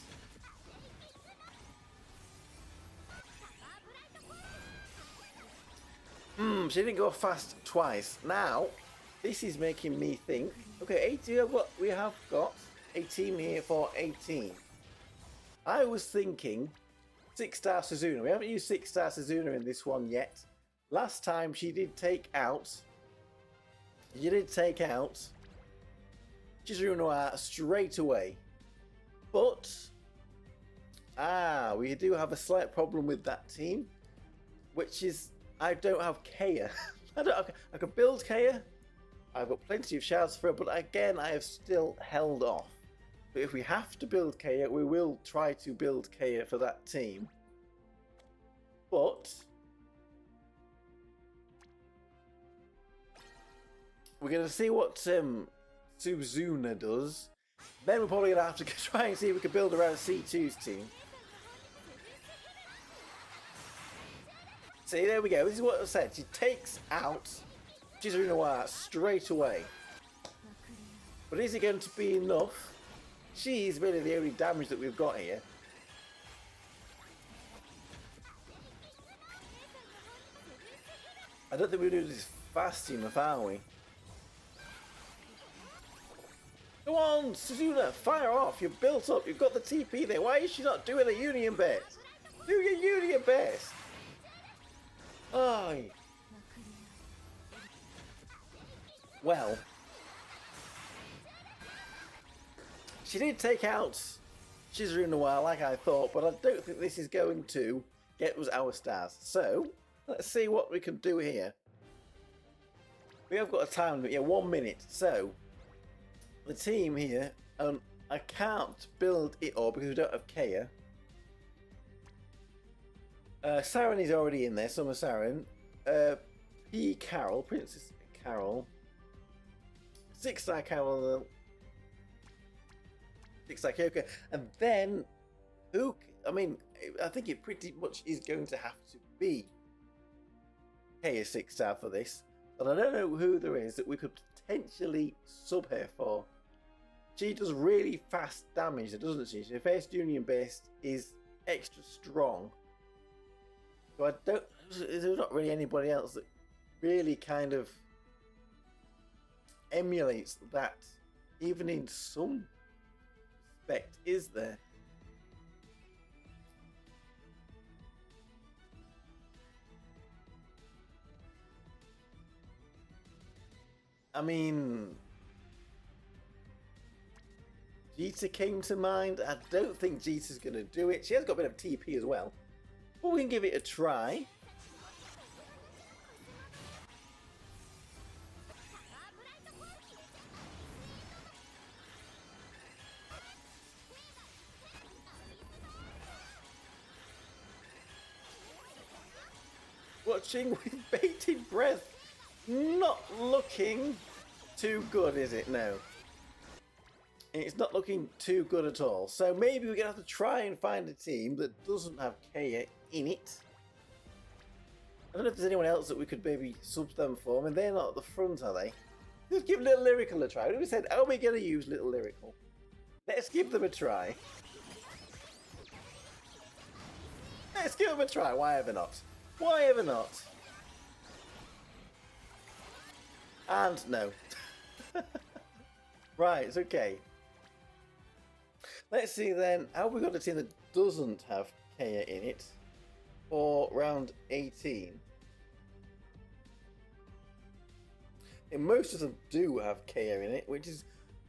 She didn't go fast twice. Now, this is making me think. Okay, 18. We have got a team here for 18. I was thinking 6-star Suzuna. We haven't used 6-star Suzuna in this one yet. Last time she did take out. You did take out Chizuru Noir straight away. But we do have a slight problem with that team, which is I don't have Kaya. I could build Kaya. I've got plenty of shards for her, but again, I have still held off. But if we have to build Kaya, we will try to build Kaya for that team. But we're going to see what Suzuna does. Then we're probably going to have to try and see if we can build around C2's team. See, there we go. This is what I said. She takes out Chizuru straight away. But is it going to be enough? She's really the only damage that we've got here. I don't think we do this fast enough, are we? Go on, Suzuna, fire off. You're built up. You've got the TP there. Why is she not doing a union base? Do your union base. Oh. Well, she did take out Chizuru Noir like I thought, but I don't think this is going to get us our stars. So, let's see what we can do here. We have got a time limit, 1 minute. So, the team here, I can't build it all because we don't have Kaya. Saren is already in there, Summer Saren. P. Carol, Princess Carol. 6-star Carol. 6-star Kyoko. And then, who? I mean, I think it pretty much is going to have to be Kaya 6-star for this. But I don't know who there is that we could potentially sub her for. She does really fast damage, doesn't she? Her first union base is extra strong. So there's not really anybody else that really kind of emulates that, even in some respect, is there? I mean, Jita came to mind. I don't think Jita's going to do it. She has got a bit of TP as well. But we can give it a try. Watching with bated breath. Not looking too good, is it? No. It's not looking too good at all. So maybe we're going to have to try and find a team that doesn't have Kaya in it. I don't know if there's anyone else that we could maybe sub them for. I mean, they're not at the front, are they? Let's give Little Lyrical a try. We said, are we going to use Little Lyrical? Let's give them a try. Let's give them a try. Why ever not? Why ever not? And no. Right, it's okay. Let's see then, have we got a team that doesn't have Kaya in it for round 18? And most of them do have Kaya in it, which is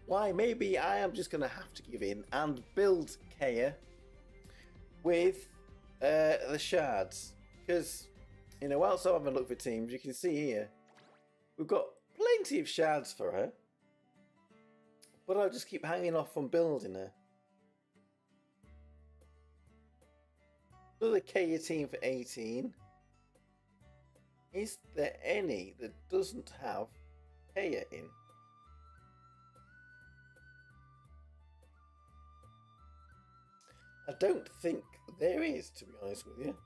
why maybe I am just going to have to give in and build Kaya with the shards. Because, you know, whilst I'm having a look for teams, you can see here, we've got plenty of shards for her. But I'll just keep hanging off on building her. Another Kaya team for 18. Is there any that doesn't have Kaya in? I don't think there is, to be honest with you.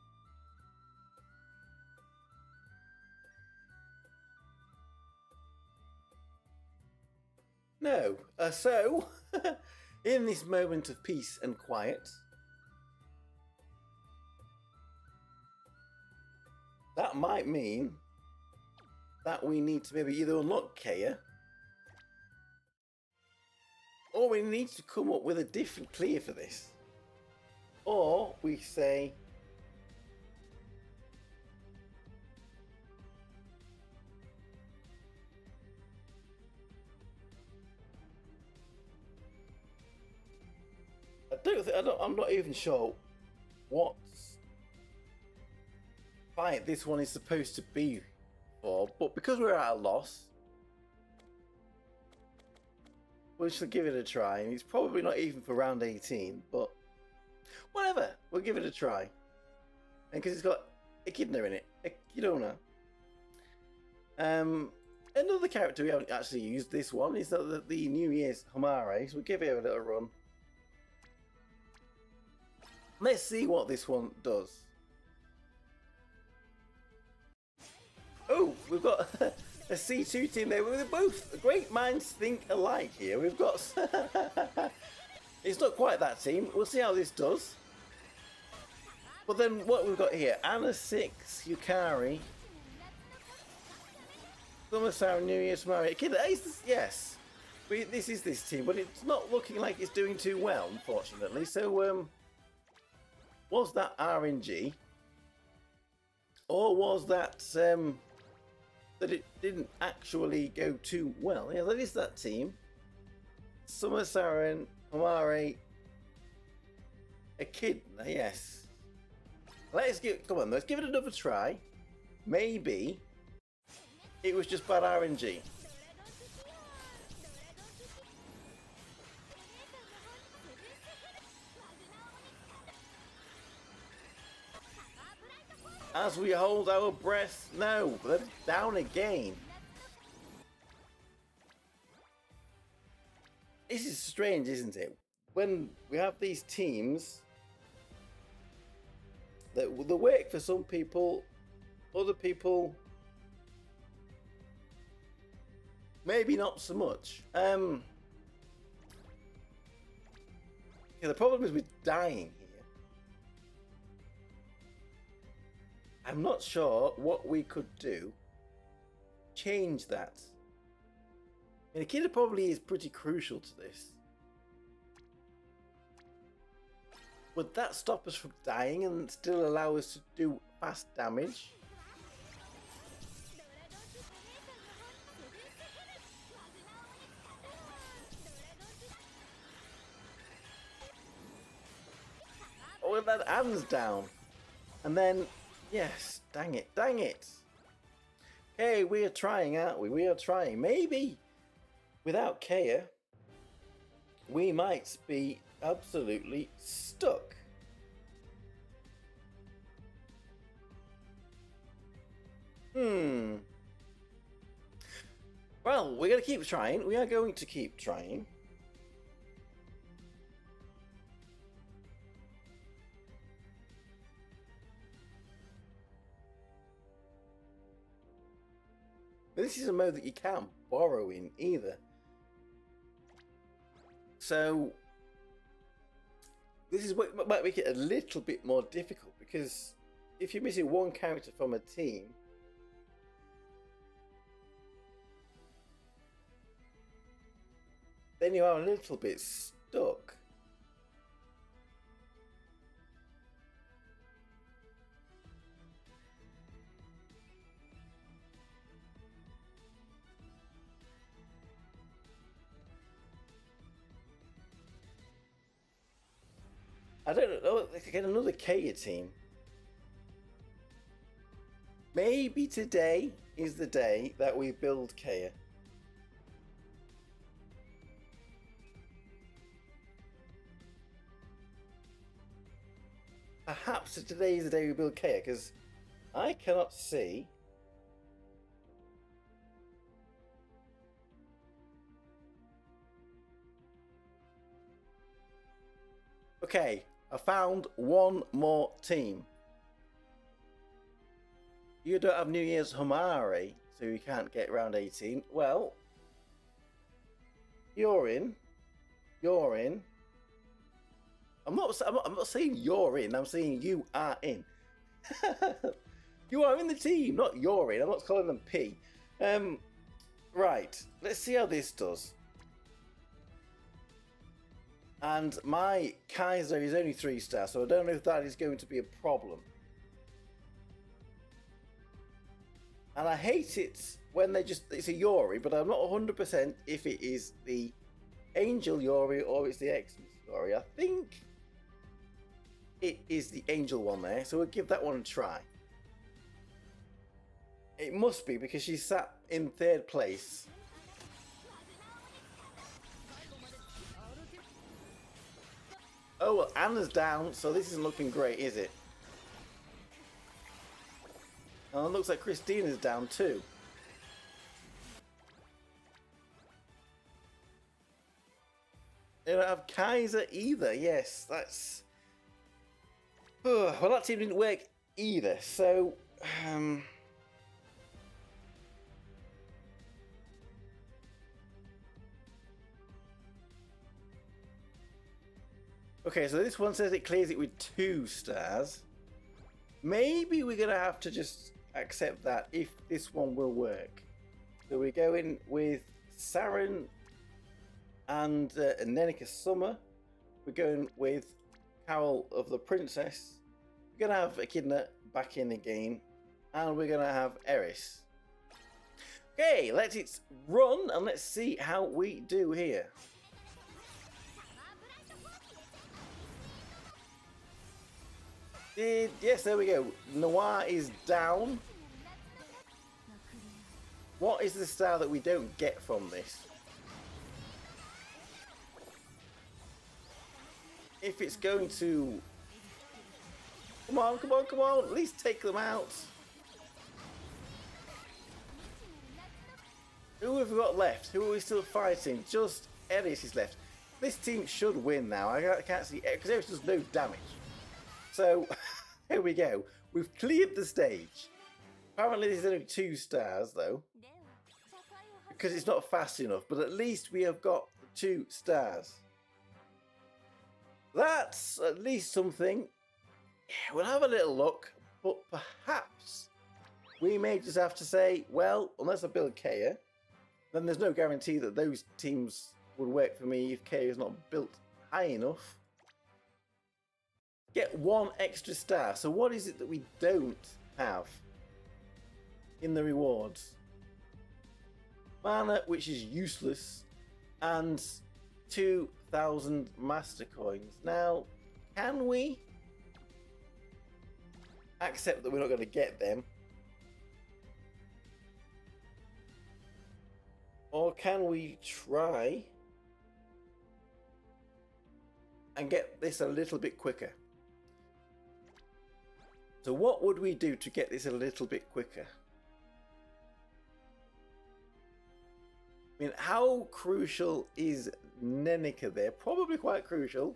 No. So, in this moment of peace and quiet, that might mean that we need to maybe either unlock Kaya, or we need to come up with a different clear for this. Or we say, I'm not even sure what fight this one is supposed to be 4, but because we're at a loss, we should give it a try. And it's probably not even for round 18, but whatever, we'll give it a try. And because it's got Echidna in it, Echidna. Another character we haven't actually used this one is the New Year's Homare, so we'll give it a little run. Let's see what this one does. Oh, we've got a C2 team there. We're both great minds think alike here. We've got... It's not quite that team. We'll see how this does. But then what we've got here, Anna 6, Yukari, Summer New Year's Mario. Kid, yes, this is this team, but it's not looking like it's doing too well, unfortunately. So, was that RNG, or was that that it didn't actually go too well? Yeah, that is that team. Summer Siren, Homare, Echidna, yes. Let's come on, let's give it another try. Maybe it was just bad RNG. As we hold our breath, no, they're down again. This is strange, isn't it? When we have these teams that they work for some people, other people maybe not so much. Yeah, the problem is with dying here. I'm not sure what we could do to change that. I mean, the kid probably is pretty crucial to this. Would that stop us from dying and still allow us to do fast damage? Oh, that hand's down. And then, yes, dang it, dang it. Okay, we are trying, aren't we? We are trying. Maybe without Kea, we might be absolutely stuck. Well, we're going to keep trying. We are going to keep trying. But this is a mode that you can't borrow in either. So this is what might make it a little bit more difficult, because if you're missing one character from a team, then you are a little bit stuck. I don't know, they could get another Kea team. Maybe today is the day that we build Kea. Perhaps today is the day we build Kea, because I cannot see okay, I found one more team. You don't have New Year's Homare, so you can't get round 18. Well, you're in. You're in. I'm not saying you're in. I'm saying you are in. You are in the team, not you're in. I'm not calling them P. Right. Let's see how this does. And my Kaiser is only 3-star, so I don't know if that is going to be a problem. And I hate it when it's a Yori, but I'm not 100% if it is the Angel Yori or it's the Xmas Yori. I think it is the Angel one there, so we'll give that one a try. It must be because she sat in third place. Oh, well, Anna's down, so this isn't looking great, is it? Oh, it looks like Christina's down too. They don't have Kaiser either. Yes, that's... well, that team didn't work either, so... Okay, so this one says it clears it with 2 stars. Maybe we're going to have to just accept that if this one will work. So we're going with Saren and Nenika Summer. We're going with Carol of the Princess. We're going to have Echidna back in again. And we're going to have Eris. Okay, let it run and let's see how we do here. Yes, there we go. Noir is down. What is the star that we don't get from this? If it's going to... Come on, come on, come on. At least take them out. Who have we got left? Who are we still fighting? Just Eris is left. This team should win now. I can't see... Because Eris does no damage. So, here we go. We've cleared the stage. Apparently there's only 2 stars though. Because it's not fast enough. But at least we have got 2 stars. That's at least something. We'll have a little look. But perhaps we may just have to say, well, unless I build Kea, then there's no guarantee that those teams would work for me if Kea is not built high enough. Get 1 extra star. So what is it that we don't have in the rewards? Mana, which is useless, and 2,000 master coins. Now, can we accept that we're not going to get them? Or can we try and get this a little bit quicker? So what would we do to get this a little bit quicker? I mean, how crucial is Nenika there? Probably quite crucial.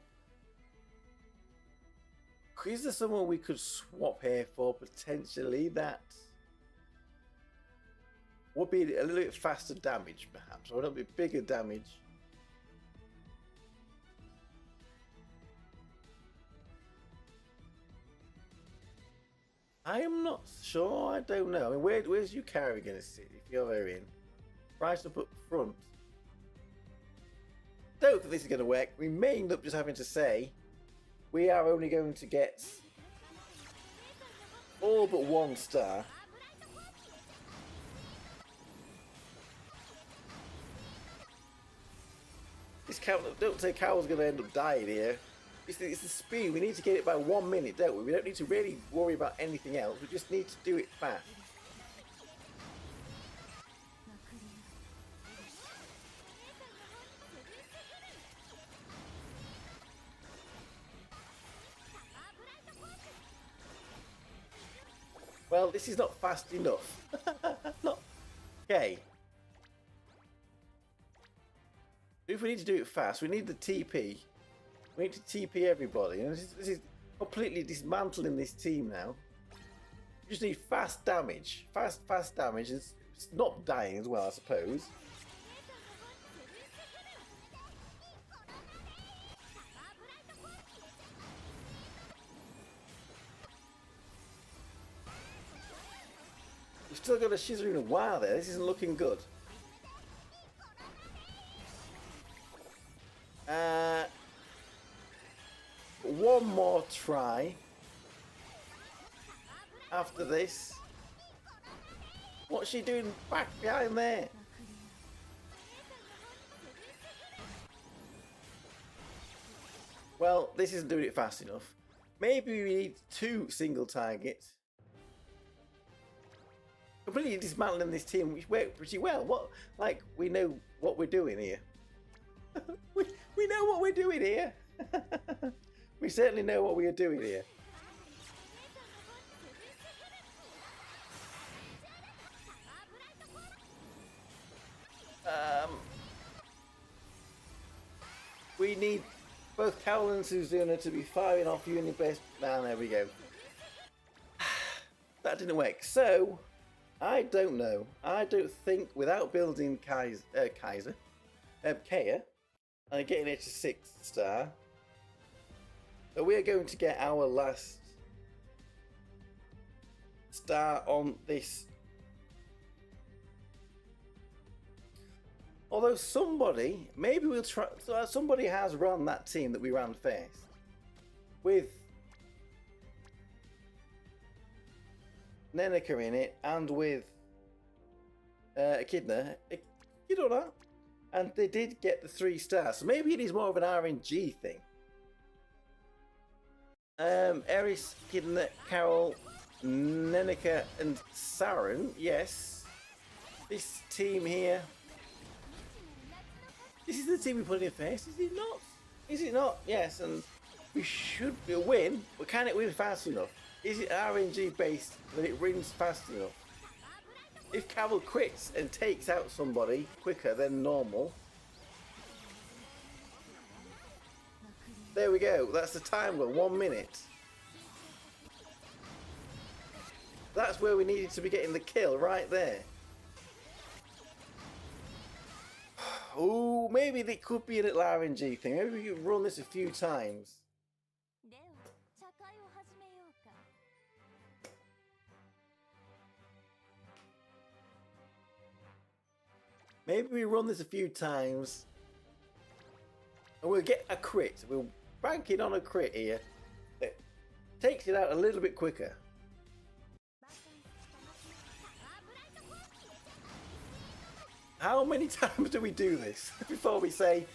Is there someone we could swap here for potentially that would be a little bit faster damage perhaps, or a little bit bigger damage? I am not sure. I don't know. I mean, where's Yukari going to sit if you're there in? Right up front. Don't think this is going to work. We may end up just having to say we are only going to get all but 1 star. This cow, don't say Cow's going to end up dying here. It's the speed. We need to get it by 1 minute, don't we? We don't need to really worry about anything else. We just need to do it fast. Well, this is not fast enough. Not okay. If we need to do it fast, we need the TP. We need to TP everybody. And this is completely dismantling this team now. We just need fast damage. Fast damage. It's not dying as well, I suppose. We've still got a Shizuru Noir there. This isn't looking good. One more try after this. What's she doing back behind there? Well, this isn't doing it fast enough. Maybe we need 2 single targets. completely dismantling this team, which worked pretty well. What, like, we know what we're doing here. we know what we're doing here. We certainly know what we are doing here. We need both Carol and Suzuna to be firing off Unibase. Ah, there we go. That didn't work. So, I don't know. I don't think without building Kaya, and getting it to 6 star, that we are going to get our last star on this. Although somebody, maybe we'll try, somebody has run that team that we ran first with Neneka in it and with Echidna, and they did get the 3 stars. So maybe it is more of an RNG thing. Eris, Echidna, Carol, Neneka, and Saren. Yes, this team here. This is the team we put in first, is it not? Is it not? Yes, and we should win, but can it win fast enough? Is it RNG based that it wins fast enough? If Carol quits and takes out somebody quicker than normal. There we go, that's the time goal, 1 minute. That's where we needed to be getting the kill, right there. Oh, maybe it could be a little RNG thing. Maybe we could run this a few times. Maybe we run this a few times and we'll get a crit. We'll bank it on a crit here. It takes it out a little bit quicker. How many times do we do this before we say,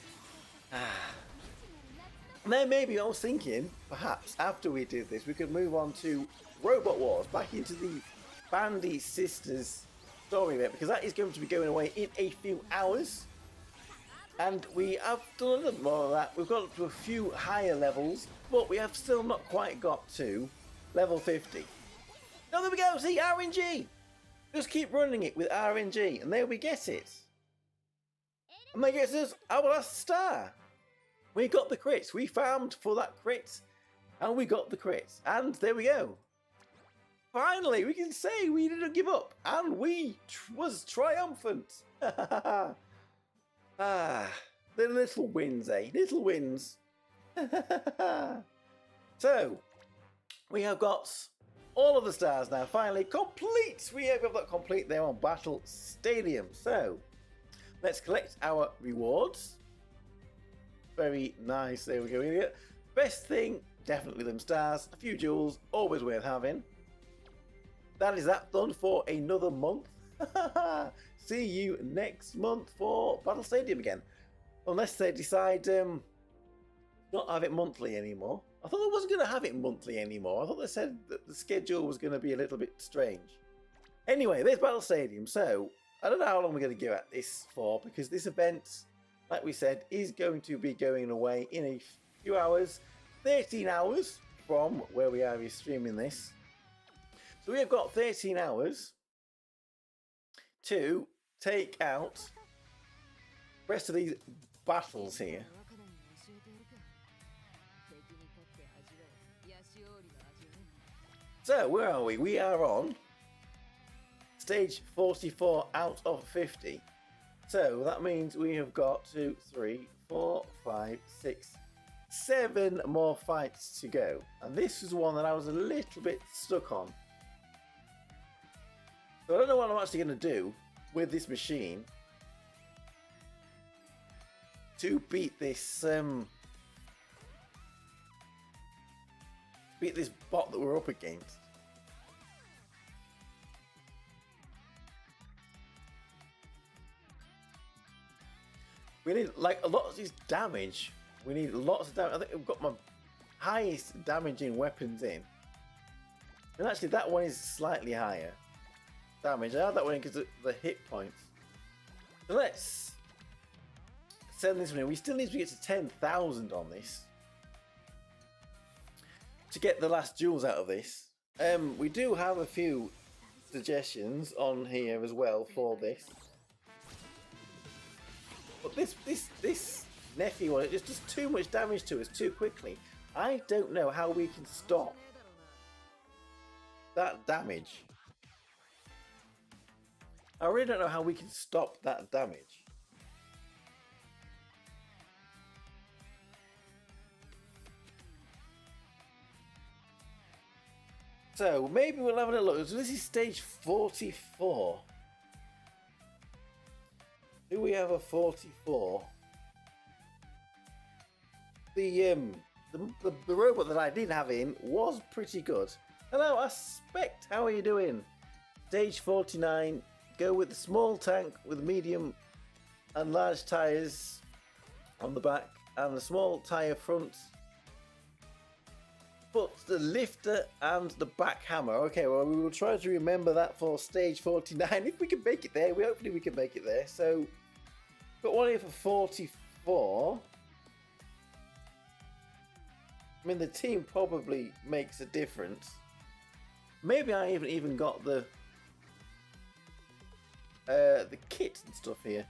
And then maybe I was thinking, perhaps after we did this, we could move on to Robot Wars, back into the Bandy Sisters story bit, because that is going to be going away in a few hours. And we have done a little more of that. We've got up to a few higher levels, but we have still not quite got to level 50. Oh, there we go, see, RNG! Just keep running it with RNG, and there we get it. And that gets us our last star. We got the crits. We farmed for that crit, and we got the crits. And there we go. Finally, we can say we didn't give up, and we was triumphant. The little wins, eh? Little wins. So, we have got all of the stars now, finally complete. We have got that complete there on Battle Stadium. So, let's collect our rewards. Very nice, there we go. Here. Best thing, definitely them stars. A few jewels, always worth having. That is that done for another month. See you next month for Battle Stadium again. Unless they decide not have it monthly anymore. I thought they wasn't going to have it monthly anymore. I thought they said that the schedule was going to be a little bit strange. Anyway, there's Battle Stadium. So, I don't know how long we're going to go at this for, because this event, like we said, is going to be going away in a few hours. 13 hours from where we are streaming this. So we have got 13 hours to take out the rest of these battles here. So where are we? We are on stage 44 out of 50. So that means we have got 2, 3, 4, 5, 6, 7 more fights to go. And this is one that I was a little bit stuck on. So I don't know what I'm actually going to do with this machine to beat this bot that we're up against. We need like a lot of this damage. We need lots of damage. I think I've got my highest damaging weapons in. And actually that one is slightly higher. damage. I have that one because of the hit points. So let's send this one in. We still need to get to 10,000 on this to get the last jewels out of this. We do have a few suggestions on here as well for this. But this Neffy one, it just does too much damage to us too quickly. I don't know how we can stop that damage. I really don't know how we can stop that damage. So maybe we'll have a little look. So this is stage 44. Do we have a 44? The robot that I did have in was pretty good. Hello, Aspect. How are you doing? Stage 49. Go with the small tank with medium and large tyres on the back and the small tyre front. But the lifter and the back hammer. Okay, well, we will try to remember that for stage 49. If we can make it there, hopefully we can make it there. So, got one here for 44. I mean, the team probably makes a difference. Maybe I haven't even got the kit and stuff here.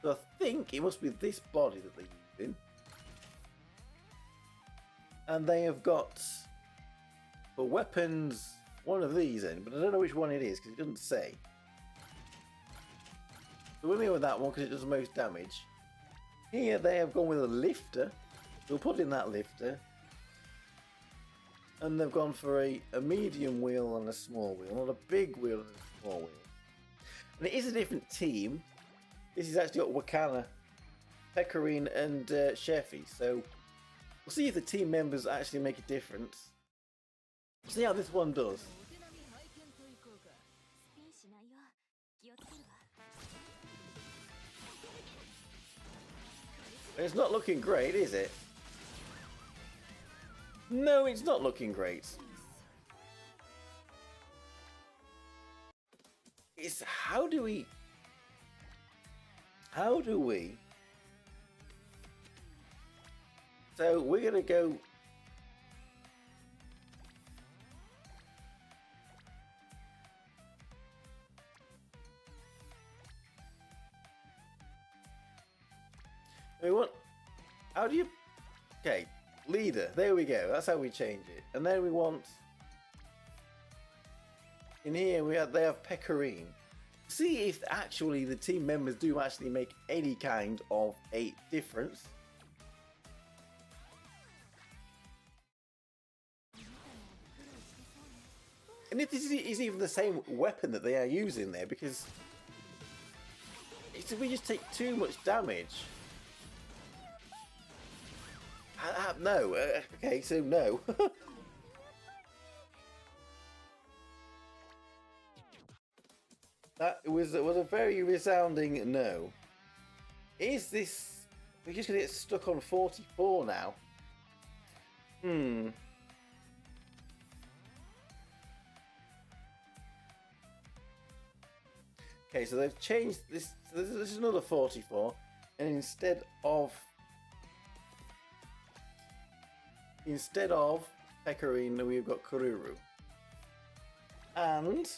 So I think it must be this body that they're using. And they have got, for weapons, one of these in, but I don't know which one it is because it doesn't say. So we'll go with that one because it does the most damage. Here they have gone with a lifter. We'll put in that lifter. And they've gone for a medium wheel and a small wheel, not a big wheel and a small wheel. And it is a different team. This is actually got Wakana, Pecorine and Sheffy, so we'll see if the team members actually make a difference. See how this one does. It's not looking great, is it? No, it's not looking great. It's how do we? So we're gonna go. We want. How do you? Okay, leader. There we go. That's how we change it. And then we want. In here they have Pecorine. See if actually the team members do actually make any kind of a difference. And if this is even the same weapon that they are using there, because we just take too much damage. No. Okay, so no. That was a very resounding no. Is this... We're just going to get stuck on 44 now. Okay, so they've changed this. So this is another 44. And instead of Pecorine, we've got Kururu. And...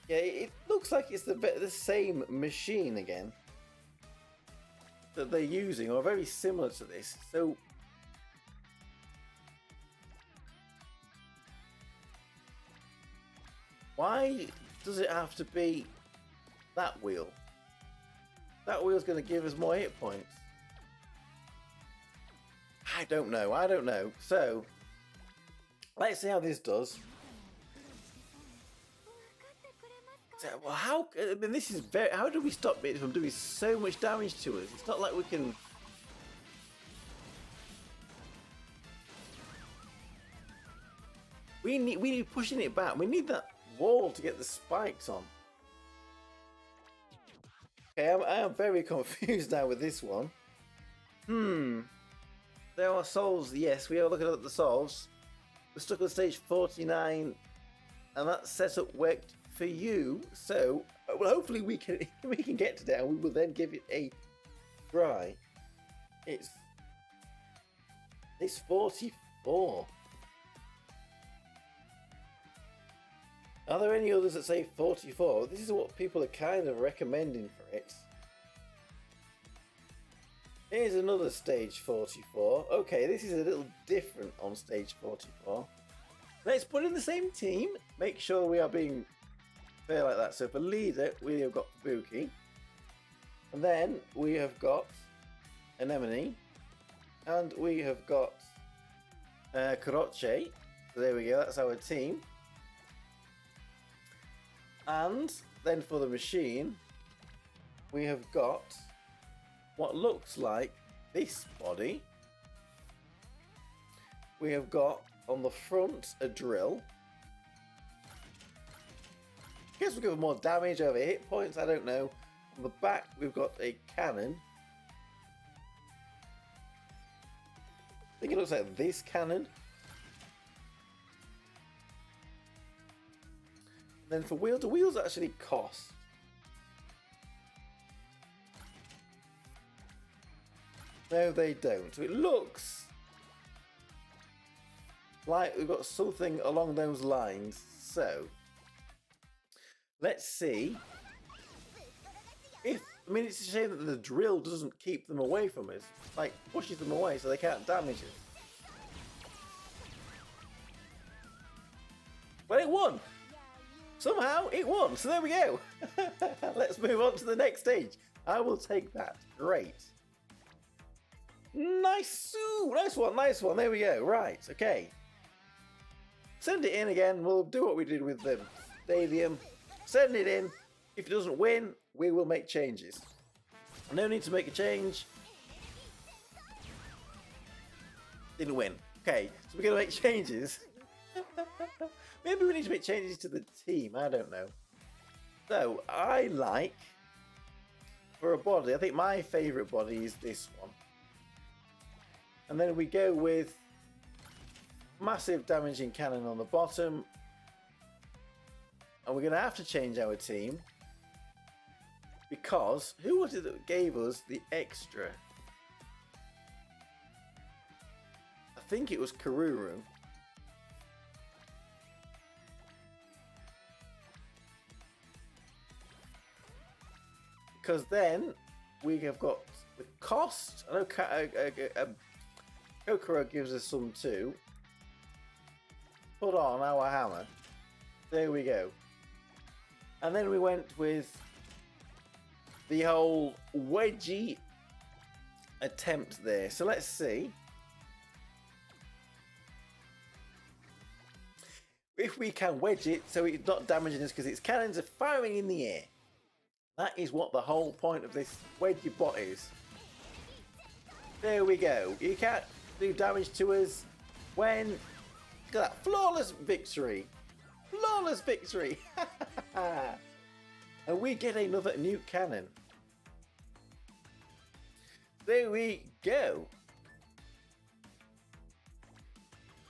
yeah, it looks like it's the same machine again that they're using, or very similar to this. So why does it have to be that wheel? That wheel's going to give us more hit points. I don't know. So let's see how this does. Well, I mean, this is very... How do we stop it from doing so much damage to us? It's not like we can... We need pushing it back. We need that wall to get the spikes on. Okay, I am very confused now with this one. There are souls. Yes, we are looking at the souls. We're stuck on stage 49. and that setup worked for you. So, well, hopefully we can get to that, and we will then give it a try. It's 44. Are there any others that say 44? This is what people are kind of recommending for it. Here's another stage 44. Okay, this is a little different on stage 44. Let's put in the same team. Make sure we are being fair like that. So for leader, we have got Fubuki. And then we have got Anemone. And we have got Kuroche. So there we go, that's our team. And then for the machine, we have got what looks like this body. We have got on the front a drill. I guess we'll give them more damage over hit points, I don't know. On the back we've got a cannon. I think it looks like this cannon. Then for wheels, the wheels actually cost. No, they don't. So it looks like we've got something along those lines. So let's see if, I mean, it's a shame that the drill doesn't keep them away from us. Like, pushes them away so they can't damage us. Well, it won! Somehow it won, so there we go. Let's move on to the next stage. I will take that. Great. Nice, ooh, nice one. There we go. Right, okay. Send it in again. We'll do what we did with the stadium. Send it in. If it doesn't win, we will make changes. No need to make a change. Didn't win. Okay, so we're going to make changes. Maybe we need to make changes to the team. I don't know. So, I like, for a body, I think my favourite body is this one. And then we go with massive damaging cannon on the bottom. And we're going to have to change our team. Because, who was it that gave us the extra? I think it was Karuru. Because then we have got the cost. I know Kokoro gives us some too. Put on our hammer. There we go. And then we went with the whole wedgie attempt there. So let's see if we can wedge it so it's not damaging us, because its cannons are firing in the air. That is what the whole point of this wedgie bot is. There we go. You can't do damage to us when... Look at that. Flawless victory. Flawless victory. And we get another new cannon. There we go.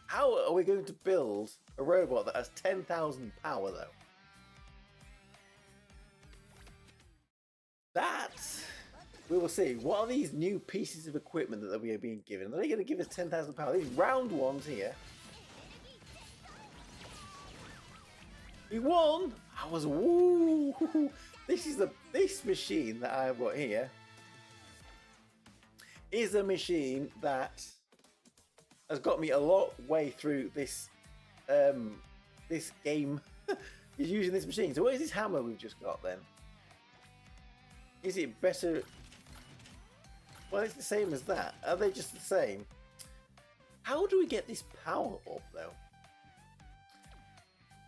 How are we going to build a robot that has 10,000 power though? That we will see. What are these new pieces of equipment that we are being given? Are they going to give us 10,000 power? These round ones here. We won! I was woo! This machine that I've got here is a machine that has got me a lot way through this this game. Is using this machine. So what is this hammer we've just got then? Is it better? Well, it's the same as that. Are they just the same? How do we get this power up though?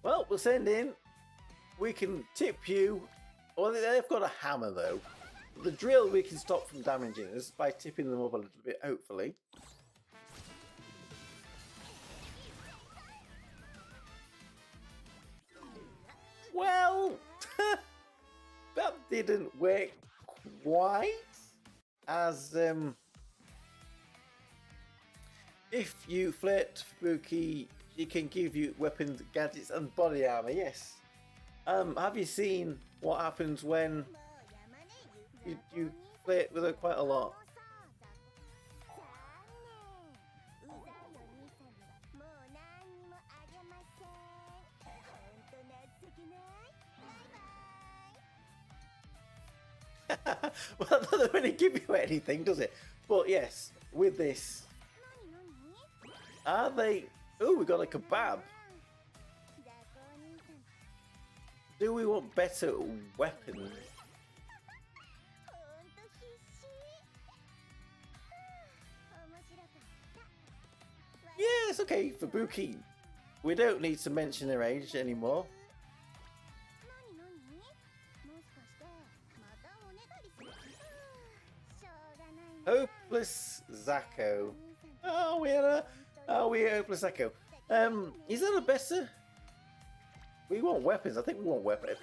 Well, we'll send in. We can tip you. Well, they've got a hammer though. The drill we can stop from damaging us by tipping them up a little bit, hopefully. Well, that didn't work quite as if you flirt Fubuki She can give you weapons, gadgets, and body armor. Yes. Have you seen what happens when you play it with her quite a lot? Well, that doesn't really give you anything, does it? But yes, with this, are they? Oh, we got a kebab. Do we want better weapons? Yes, okay, for Buki. We don't need to mention her age anymore. Hopeless Zako. Oh, we Hopeless Zako. Is that a better? We want weapons. I think we want weapons.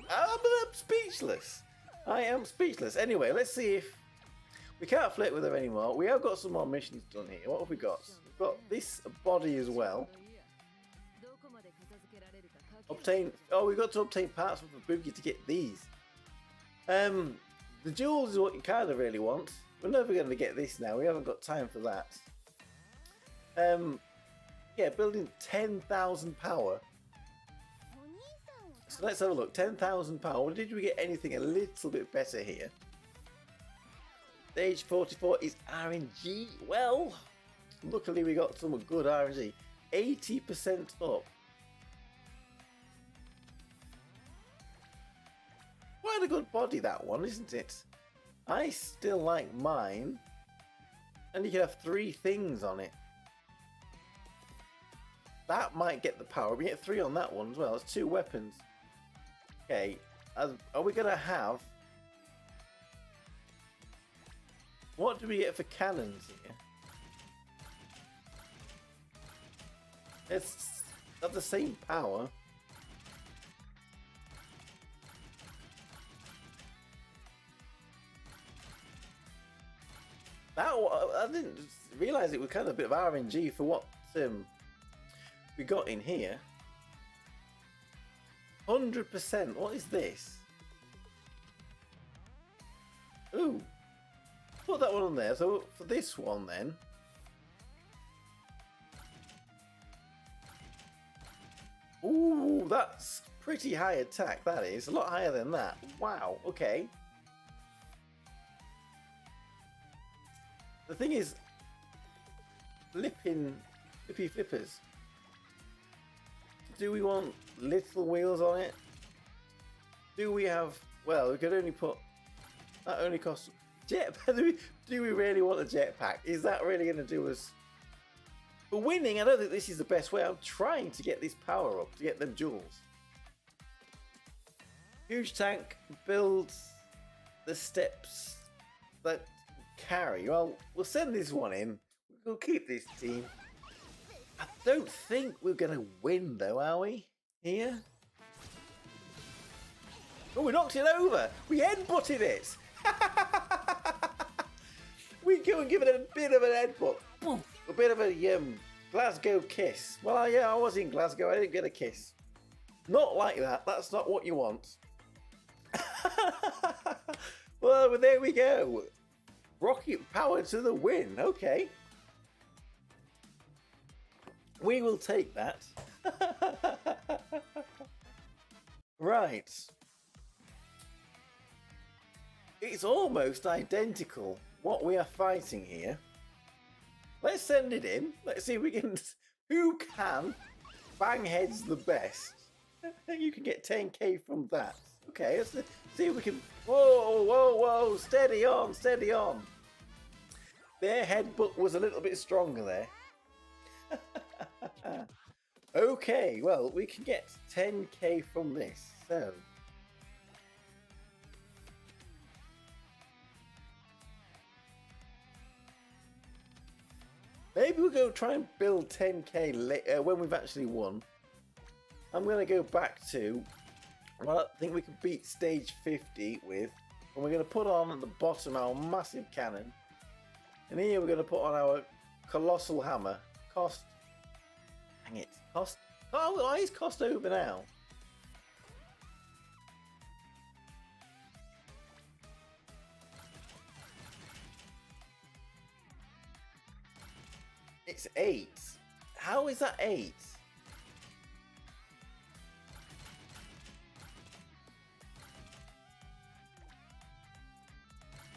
I'm speechless. I am speechless. Anyway, let's see if we can't flirt with her anymore. We have got some more missions done here. What have we got? We've got this body as well. Obtain. Oh, we got to obtain parts from the Boogie to get these. The jewels is what you kind of really want. We're never going to get this now. We haven't got time for that. Yeah, building 10,000 power. So let's have a look. 10,000 power. Did we get anything a little bit better here? Stage 44 is RNG. Well, luckily we got some good RNG. 80% up. Quite a good body, that one, isn't it? I still like mine. And you can have 3 things on it. That might get the power. We get 3 on that one as well. It's 2 weapons. Okay. Are we going to have... What do we get for cannons here? It's of the same power. That I didn't realise it was kind of a bit of RNG for what we got in here. 100%. What is this? Ooh. Put that one on there. So for this one then. Ooh, that's pretty high attack, that is. A lot higher than that. Wow, okay. The thing is, flippy flippers. Do we want little wheels on it? Do we have, well, we could only put, that only costs, jetpack, do we really want a jetpack? Is that really going to do us? For winning, I don't think this is the best way. I'm trying to get this power up, to get them jewels. Huge tank builds the steps that carry. Well, we'll send this one in. We'll keep this team. I don't think we're going to win though, are we? Here? Oh, we knocked it over. We headbutted it. We go and give it a bit of an headbutt. Boom. A bit of a Glasgow kiss. Well, yeah, I was in Glasgow. I didn't get a kiss. Not like that. That's not what you want. Well, there we go. Rocket power to the win. Okay. We will take that. Right. It's almost identical what we are fighting here. Let's send it in. Let's see if we can... Who can bang heads the best? You can get 10k from that. Okay, let's see if we can... Whoa, whoa, whoa. Steady on, steady on. Their headbutt was a little bit stronger there. Okay, well, we can get 10k from this. So... maybe we'll go try and build 10k later when we've actually won. I'm going to go back to Well, I think we can beat stage 50 with, and we're going to put on at the bottom our massive cannon, and here we're going to put on our colossal hammer. Cost, dang it, cost, oh, why is cost over now? It's 8. How is that 8?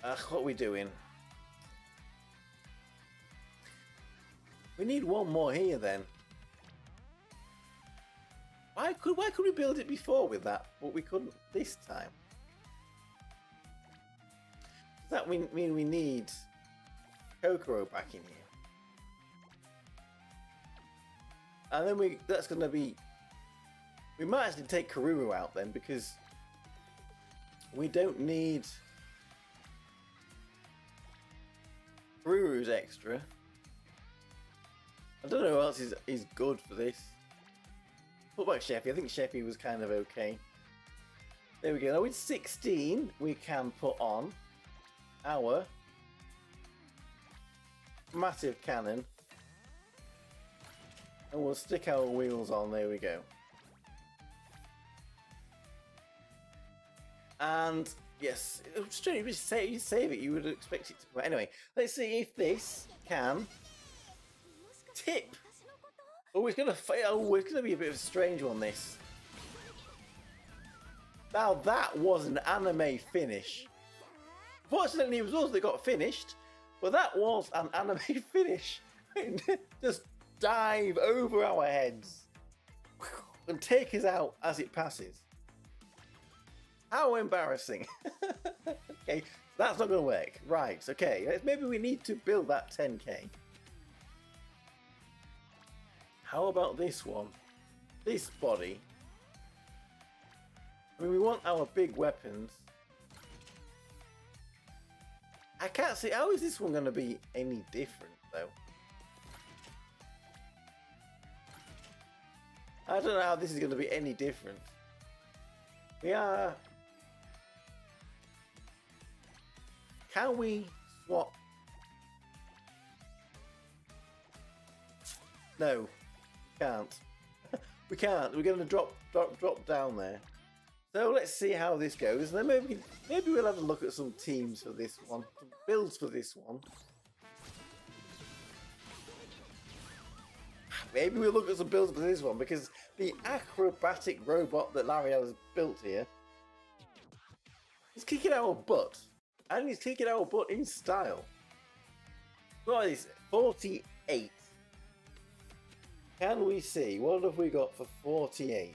What are we doing? We need one more here then. Why could we build it before with that, but we couldn't this time? Does that mean we need Kokoro back in here? And then we might actually take Karuru out then, because we don't need Karuru's extra. I don't know who else is good for this. What about Sheffy? I think Sheffy was kind of okay. There we go. Now with 16 we can put on our massive cannon. And we'll stick our wheels on, there we go. And yes, strange, you save it, you would expect it to. But anyway, let's see if this can tip. Oh, it's gonna fail. Oh, it's gonna be a bit of a strange one, this. Now that was an anime finish. Fortunately, it was us that got finished, but that was an anime finish. Just dive over our heads and take us out as it passes. How embarrassing. Okay, that's not going to work. Right, okay, maybe we need to build that 10k. How about this one? This body. I mean, we want our big weapons. I can't see, how is this one going to be any different though? I don't know how this is going to be any different. We are... Can we swap? No, we can't. We can't. We're going to drop down there. So let's see how this goes. And then maybe we'll have a look at some teams for this one, some builds for this one. Maybe we'll look at some builds for this one, because the acrobatic robot that Lariel has built here is kicking our butt. And he's kicking our butt in style. What is it? 48. Can we see? What have we got for 48?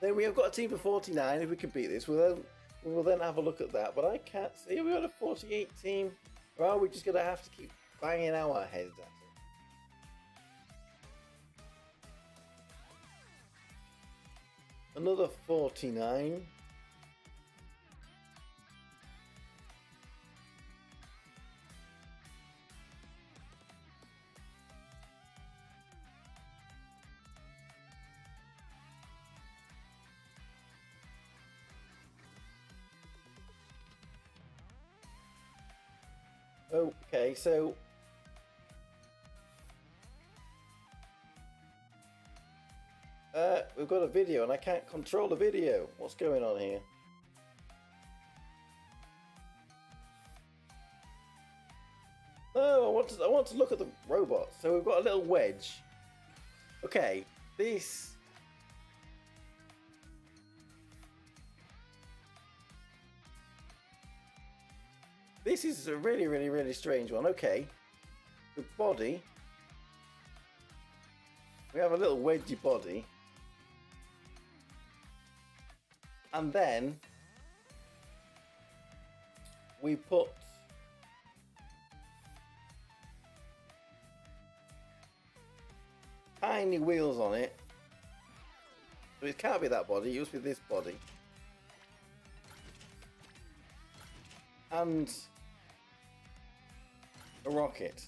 Then we have got a team for 49. If we can beat this, we will then have a look at that. But I can't see. We got a 48 team. Or are we just going to have to keep banging our heads at it? Another 49. Okay, so we've got a video and I can't control the video. What's going on here? Oh, I want to look at the robot. So we've got a little wedge. Okay, this. This is a really, really, really strange one. Okay, the body. We have a little wedgy body. And then we put tiny wheels on it. So it can't be that body, it must be this body. and a rocket.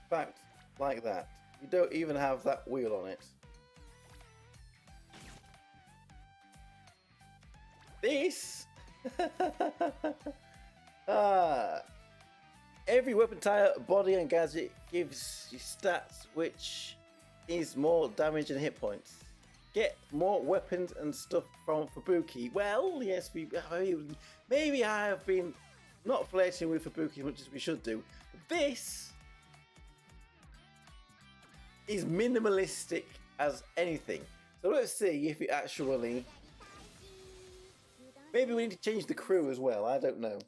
In fact, like that. You don't even have that wheel on it. This every weapon tyre, body and gadget gives you stats which is more damage and hit points. Get more weapons and stuff from Fubuki. Well, yes, maybe I have been not flirting with Fubuki as much as we should do. This is minimalistic as anything. So let's see if it actually... Maybe we need to change the crew as well, I don't know.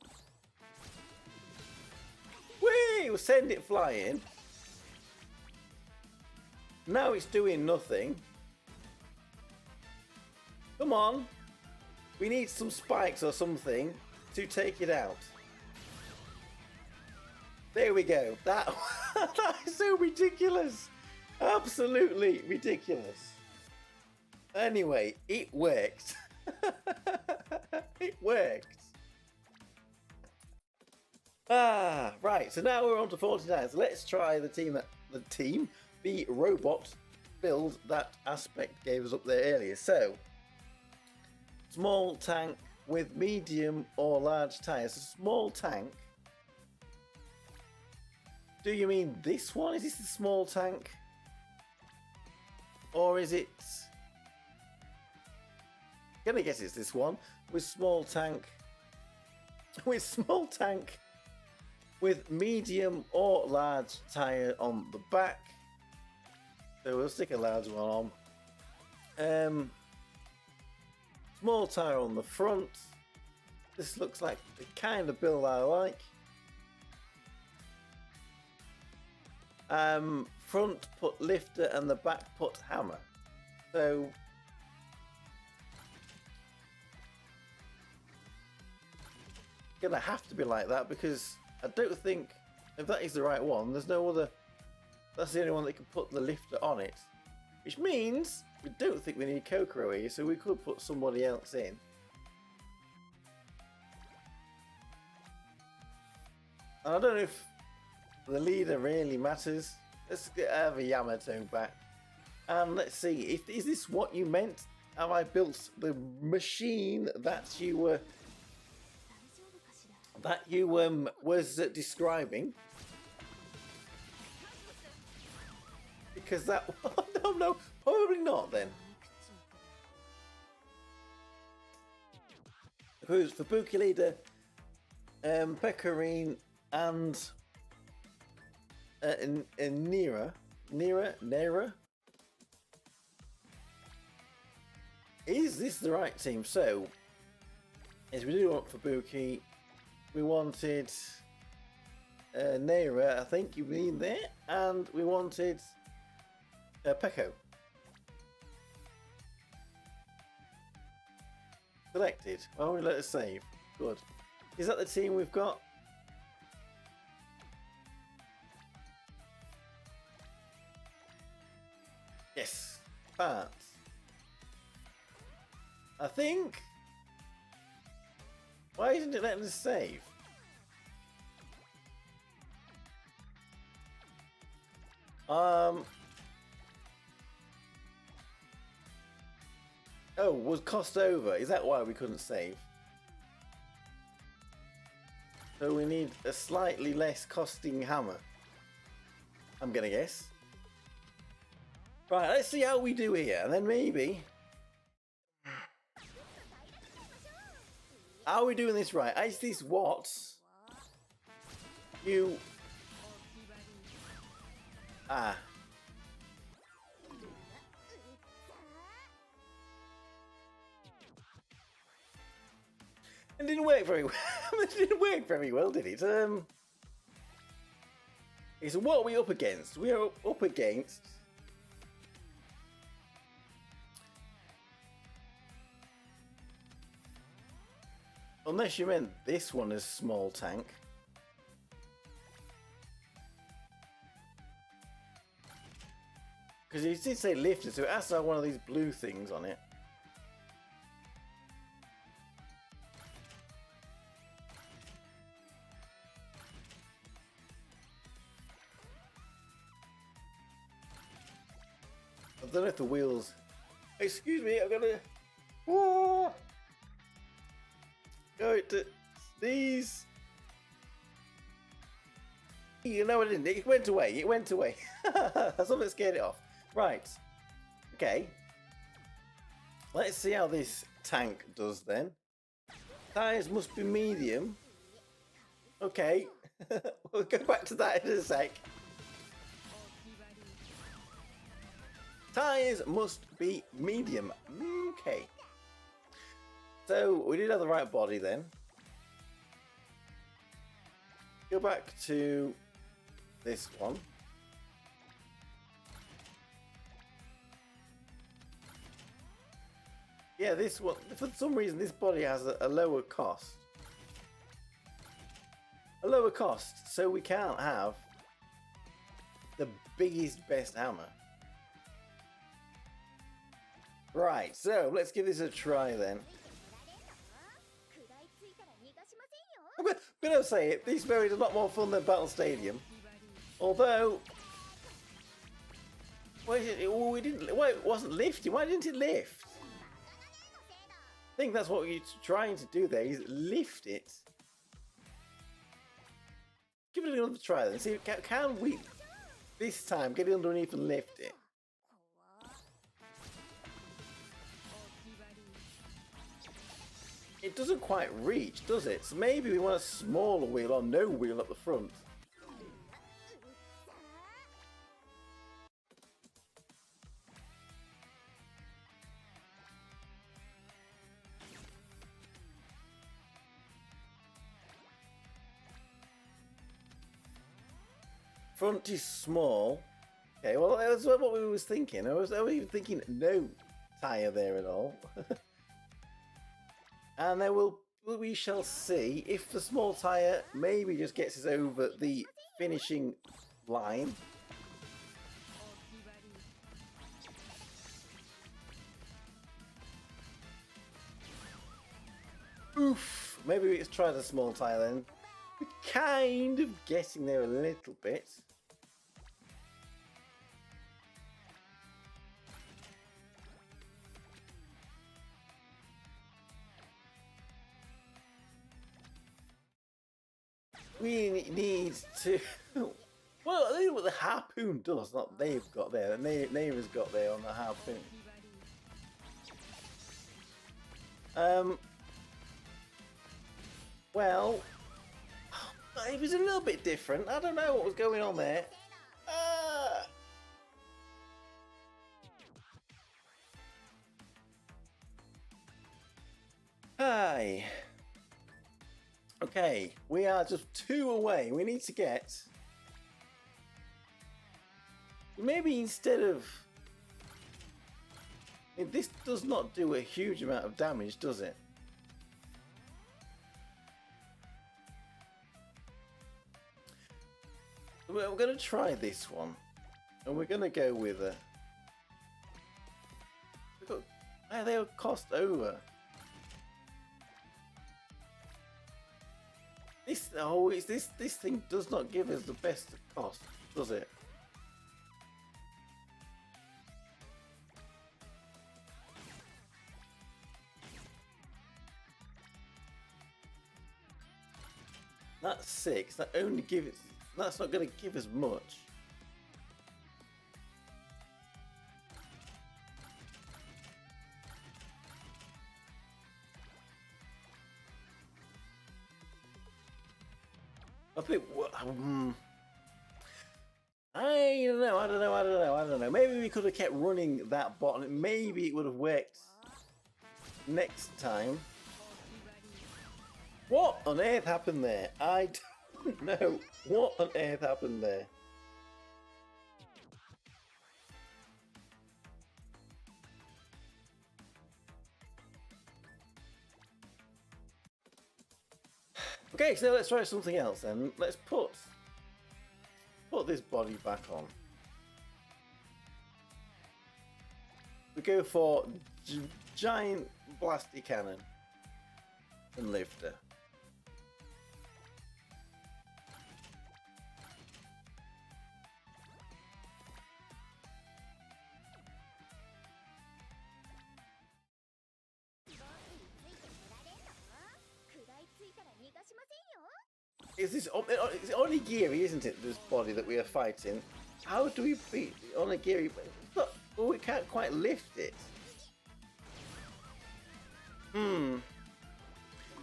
Whee! We'll send it flying. Now it's doing nothing. Come on. We need some spikes or something to take it out. There we go. That is so ridiculous. Absolutely ridiculous. Anyway, it worked. It worked. Right. So now we're on to 49. So let's try the robot build that Aspect gave us up there earlier. So, small tank with medium or large tyres. A small tank. Do you mean this one? Is this the small tank? Or is it... Gonna guess it's this one with small tank. With medium or large tyre on the back. So we'll stick a large one on. Small tyre on the front. This looks like the kind of build I like. Front put lifter and the back put hammer. So gonna have to be like that because I don't think if that is the right one, there's no other. That's the only one that can put the lifter on it, which means we don't think we need Kokoro here, so we could put somebody else in. And I don't know if the leader really matters. Let's have a Yamato back, and let's see if is this what you meant? Have I built the machine that you were? Was describing, because that no, probably not then. Who's Fubuki leader, Pecorine and Nera. Is this the right team? So, as we do want Fubuki. We wanted Nera, I think you mean there, and we wanted Peko. Selected. Oh, let us save. Good. Is that the team we've got? Yes. Parts. I think. Why isn't it letting us save? Oh, was cost over? Is that why we couldn't save? So we need a slightly less costing hammer. I'm gonna guess. Right, let's see how we do here, and then maybe. Are we doing this right? Is this what you... It didn't work very well. It didn't work very well, did it? Okay, so what are we up against? We are up against... Unless you meant this one as small tank. Because you did say lifter, so it has to have one of these blue things on it. don't know if the wheels. Excuse me, I'm gonna. Oh, go to these. You know, it didn't. It went away. It went away. Something scared it off. Right. Okay. Let's see how this tank does then. Tires must be medium. Okay. We'll go back to that in a sec. Tires must be medium. Okay. So we did have the right body then. Go back to this one. Yeah, this one, for some reason, this body has a lower cost. A lower cost, so we can't have the biggest, best hammer. Right, so let's give this a try then. I'm gonna say it, this mode is a lot more fun than Battle Stadium. Although, why it wasn't lifting? Why didn't it lift? I think that's what you're trying to do there, is lift it. Give it another try then. See, can we this time get it underneath and lift it? It doesn't quite reach, does it? So maybe we want a smaller wheel or no wheel at the front. Front is small. Okay, well that's what we was thinking. I was even thinking no tyre there at all. And then we shall see if the small tyre maybe just gets us over the finishing line. Oof! Maybe we just try the small tyre then. We're kind of getting there a little bit. We need to. Well, I think what the harpoon does, not they've got there. Neighbour's got there on the harpoon. Well, it was a little bit different. I don't know what was going on there. Hi. Okay, we are just 2 away. We need to get... Maybe instead of... This does not do a huge amount of damage, does it? We're going to try this one. And we're going to go with a... They'll cost over. This thing does not give us the best cost, does it? That's 6. That only gives. That's not going to give us much. I think. I don't know. Maybe we could have kept running that bot, and maybe it would have worked next time. What on earth happened there? I don't know. What on earth happened there? Okay, so let's try something else then. Let's put this body back on. We go for giant blasty cannon and lifter. Is this it's onigiri, isn't it? This body that we are fighting. How do we beat the onigiri? Oh, we can't quite lift it.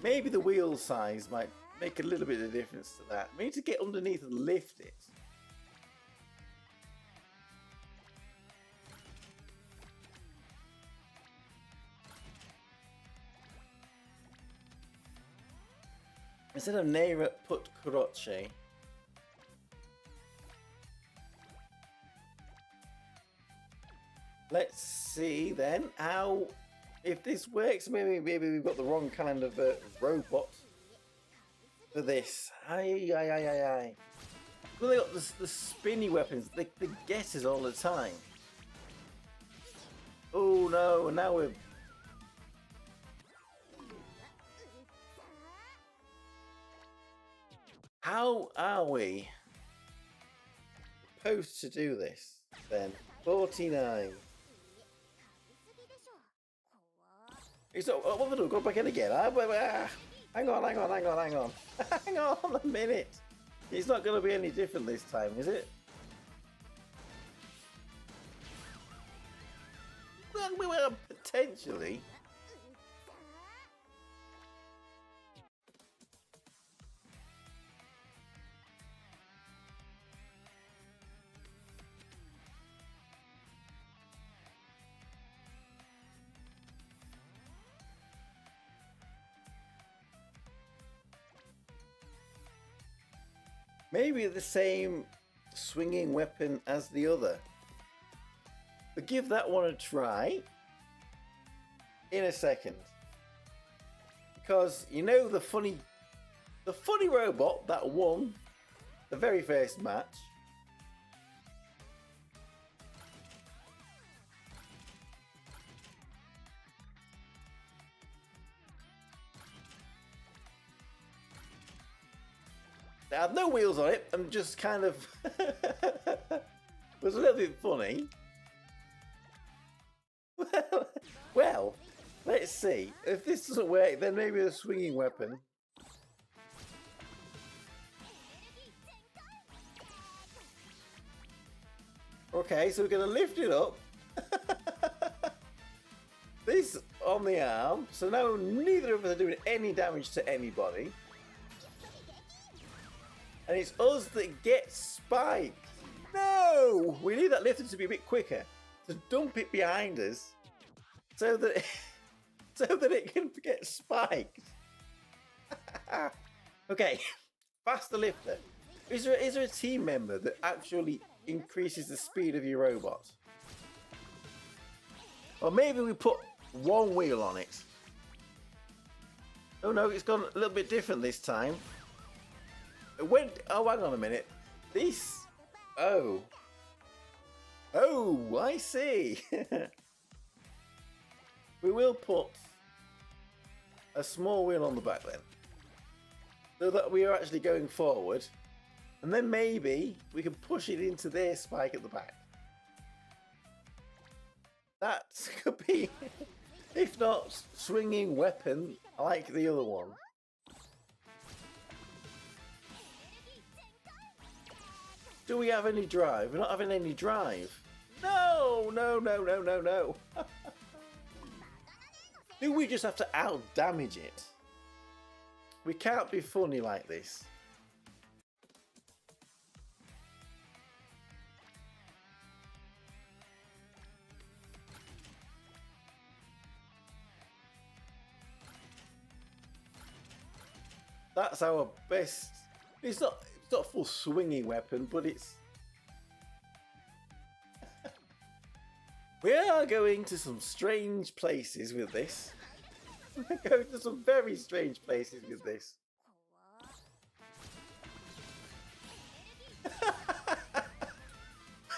Maybe the wheel size might make a little bit of difference to that. We need to get underneath and lift it. Instead of Neira, put Kuroche. Let's see then how, if this works. Maybe we've got the wrong kind of robot for this. Aye. Well, they got the spinny weapons. They get us all the time. Oh no! Now we're. How are we supposed to do this then? 49. It's not, what am I doing? Go back in again. Hang on. Hang on a minute. It's not going to be any different this time, is it? Well, potentially. Maybe the same swinging weapon as the other. But give that one a try in a second. Because you know the funny robot that won the very first match. It had no wheels on it and just kind of was a little bit funny. Well, let's see. If this doesn't work, then maybe a swinging weapon. Okay, so we're going to lift it up. This on the arm. So now neither of us are doing any damage to anybody. And it's us that get spiked. No! We need that lifter to be a bit quicker. To dump it behind us. So that it can get spiked. Okay. Faster lifter. Is there a team member that actually increases the speed of your robot? Or maybe we put one wheel on it. Oh no, it's gone a little bit different this time. Oh, hang on a minute. This. Oh, I see. We will put a small wheel on the back then, so that we are actually going forward, and then maybe we can push it into their spike at the back. That could be, if not swinging weapon like the other one. Do we have any drive? We're not having any drive. No. Do we just have to out damage it? We can't be funny like this. That's our best. It's not a full swinging weapon, but it's. We are going to some strange places with this. We're going to some very strange places with this.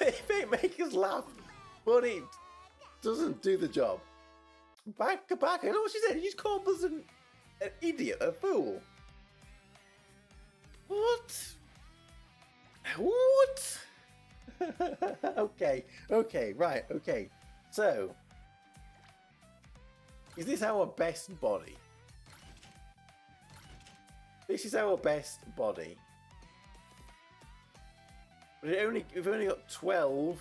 It may make us laugh, but it doesn't do the job. Back to back. I know what she said. You just called us an idiot, a fool. What? Okay, right, okay. So, is this our best body? This is our best body. But we've only got 12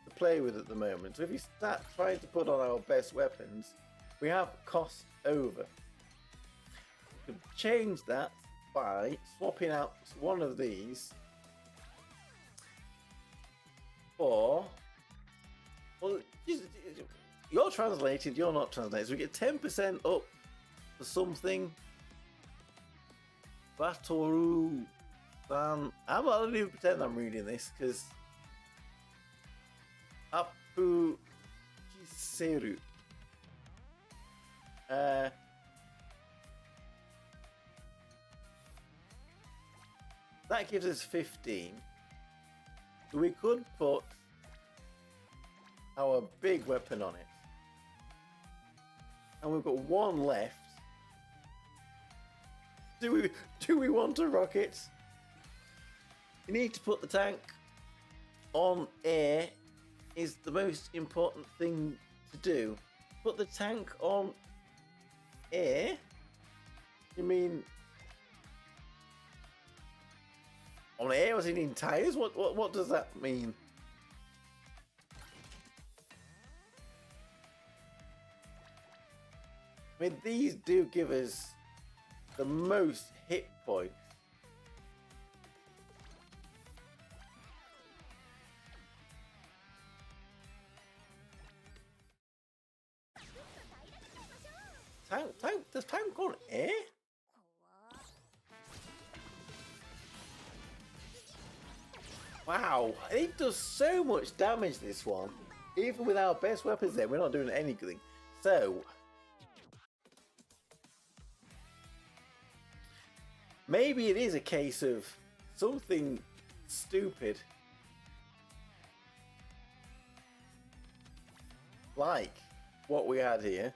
to play with at the moment. So if we start trying to put on our best weapons, we have cost over. We could change that by swapping out one of these for... Well, you're translated, you're not translated. So we get 10% up for something. Batoru. I'm not going to even pretend I'm reading this because Apu Kiseru. That gives us 15. So we could put our big weapon on it. And we've got one left. Do we want to rock it? You need to put the tank on air is the most important thing to do. Put the tank on air? You mean on air as in tires? What does that mean? I mean, these do give us the most hit points. Does tank on air? Wow, it does so much damage, this one. Even with our best weapons there, we're not doing anything. So maybe it is a case of something stupid like what we had here.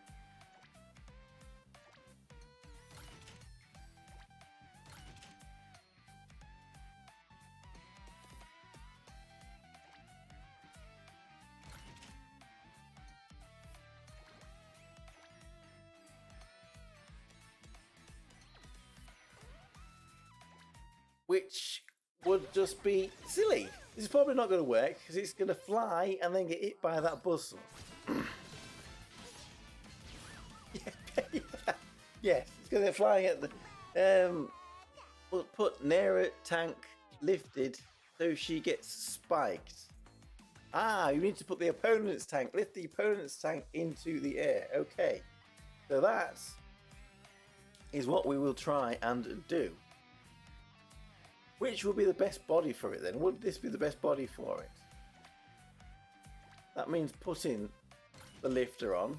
Which would just be silly. This is probably not going to work because it's going to fly and then get hit by that bustle. Yes, it's going to fly at the. We'll put Nera tank lifted so she gets spiked. Ah, you need to put the opponent's tank, lift the opponent's tank into the air. Okay, so that is what we will try and do. Which will be the best body for it then? Would this be the best body for it? That means putting the lifter on.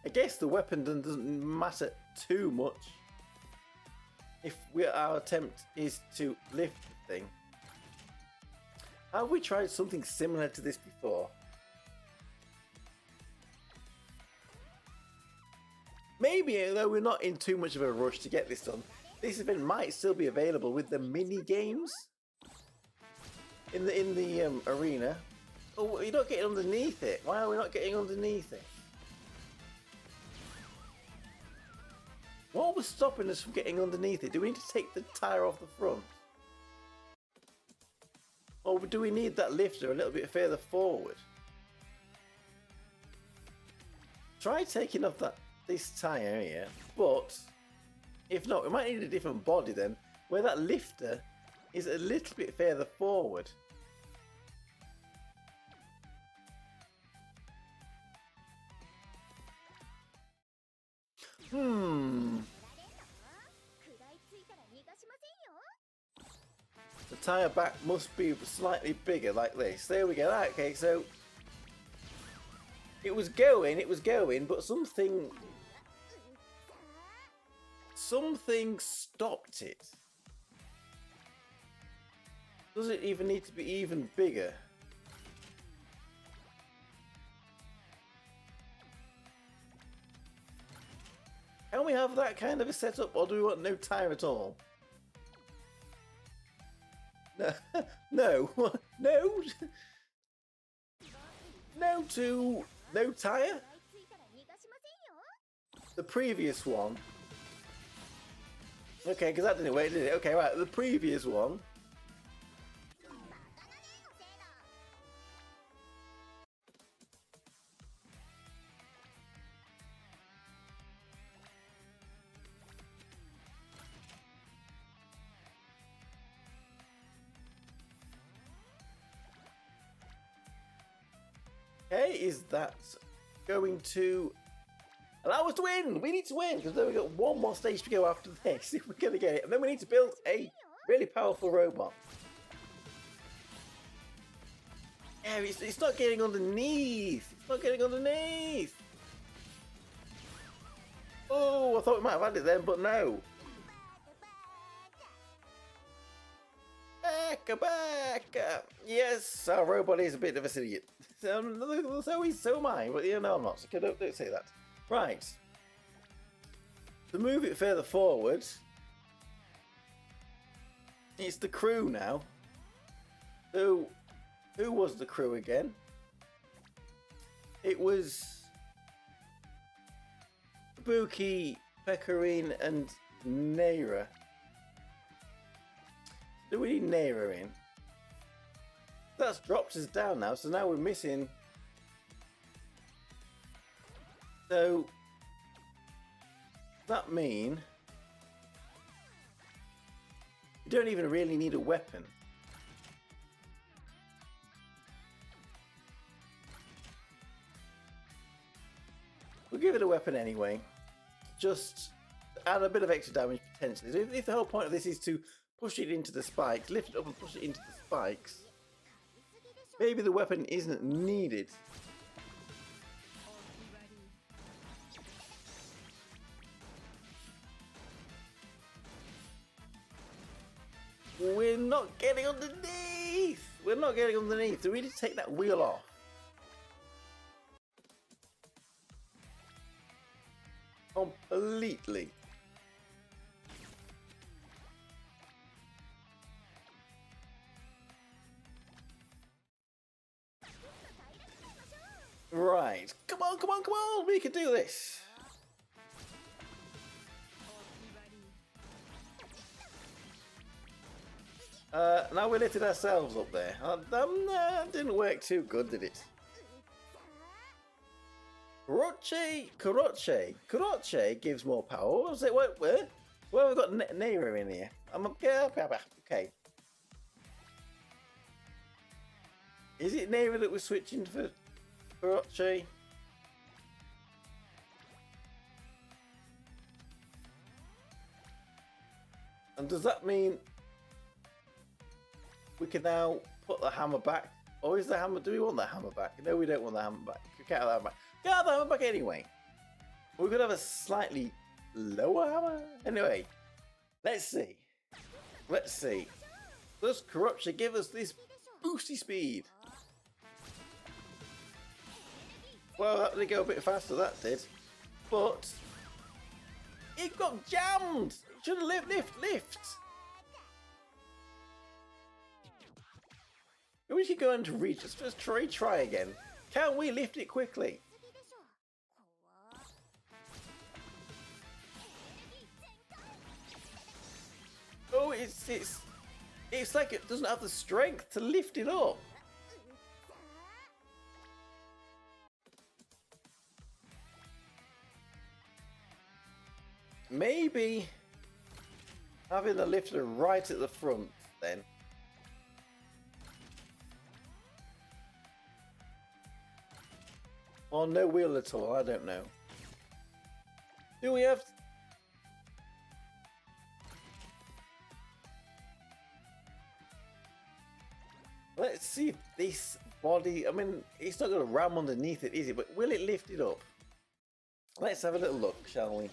I guess the weapon doesn't matter too much if our attempt is to lift the thing. Have we tried something similar to this before? Maybe, though we're not in too much of a rush to get this done. This event might still be available with the mini games in the arena. Oh, you're not getting underneath it. Why are we not getting underneath it? What was stopping us from getting underneath it? Do we need to take the tyre off the front? Or do we need that lifter a little bit further forward? Try taking off this tyre here, but if not, we might need a different body then, where that lifter is a little bit further forward. The tyre back must be slightly bigger like this. There we go. Okay, so it was going, but something stopped it. Does it even need to be even bigger? Can we have that kind of a setup, or do we want no tyre at all? No, no, no tyre. The previous one Okay, because that didn't work, did it? Okay, right, the previous one. Okay, is that going to allow us to win? We need to win because then we've got one more stage to go after this if we're going to get it. And then we need to build a really powerful robot. Yeah, it's not getting underneath. It's not getting underneath. Oh, I thought we might have had it then, but no. Back. Yes, our robot is a bit of a idiot. So am I, but you know I'm not, so don't say that. Right. To move it further forward, it's the crew now. So, who was the crew again? It was Kabuki, Pecorine, and Neira. Do we need Neira in? That's dropped us down now, so now we're missing. So that mean you don't even really need a weapon. We'll give it a weapon anyway. Just add a bit of extra damage potentially. So if the whole point of this is to push it into the spikes, lift it up and push it into the spikes, maybe the weapon isn't needed. We're not getting underneath. We're not getting underneath. So we need to take that wheel off. Completely. Right, come on, we can do this. Now we lifted ourselves up there. That didn't work too good, did it? Kuroche gives more power. What was it? Where have we got Neira in here? Okay. Is it Neira that we're switching for Kuroche? And does that mean we can now put the hammer back? Or is the hammer, do we want the hammer back? No, we don't want the hammer back. We can't have the hammer back. Can't have the hammer back anyway. We could have a slightly lower hammer. Anyway, let's see. Does Corruption give us this boosty speed? Well, that did go a bit faster, that did. But it got jammed. It should have lift. We should go into reach. Let's just try again. Can we lift it quickly? Oh, it's like it doesn't have the strength to lift it up. Maybe having the lifter right at the front then. Or no wheel at all, I don't know. Do we have... Let's see if this body... I mean, it's not going to ram underneath it, is it? But will it lift it up? Let's have a little look, shall we?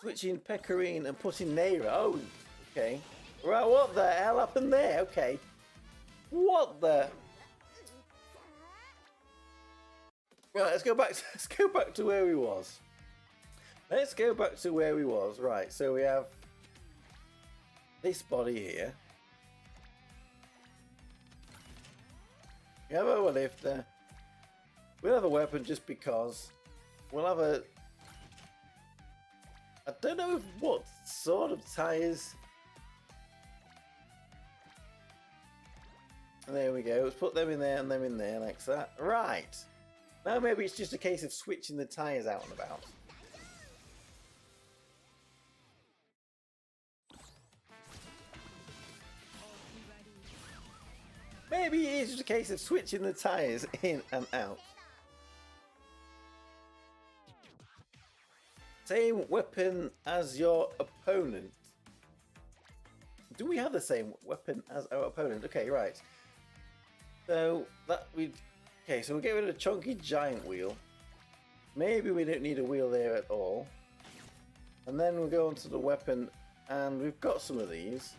Switching Pecorine and putting Neira. Oh, okay. Right, what the hell happened there? Okay. What the... Right, let's go back to where we was. Right, so we have this body here. We have our lifter. We'll have a weapon just because. We'll have a I don't know what sort of tyres. There we go. Let's put them in there and them in there like that. Right. Now maybe it's just a case of switching the tyres out and about. Maybe it is just a case of switching the tyres in and out. Same weapon as your opponent. Do we have the same weapon as our opponent? Okay, right. So that we okay, so we'll get rid of the chunky giant wheel. Maybe we don't need a wheel there at all. And then we'll go on to the weapon, and we've got some of these.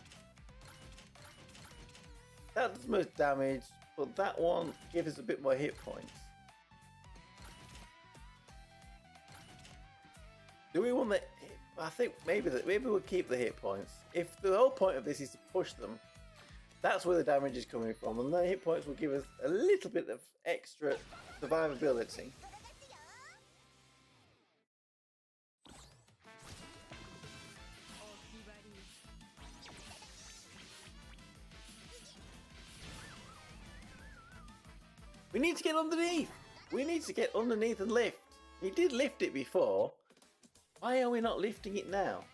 That does most damage, but that one gives us a bit more hit points. Do we want the? I think maybe we'll keep the hit points. If the whole point of this is to push them, that's where the damage is coming from, and the hit points will give us a little bit of extra survivability. We need to get underneath. We need to get underneath and lift. We did lift it before. Why are we not lifting it now?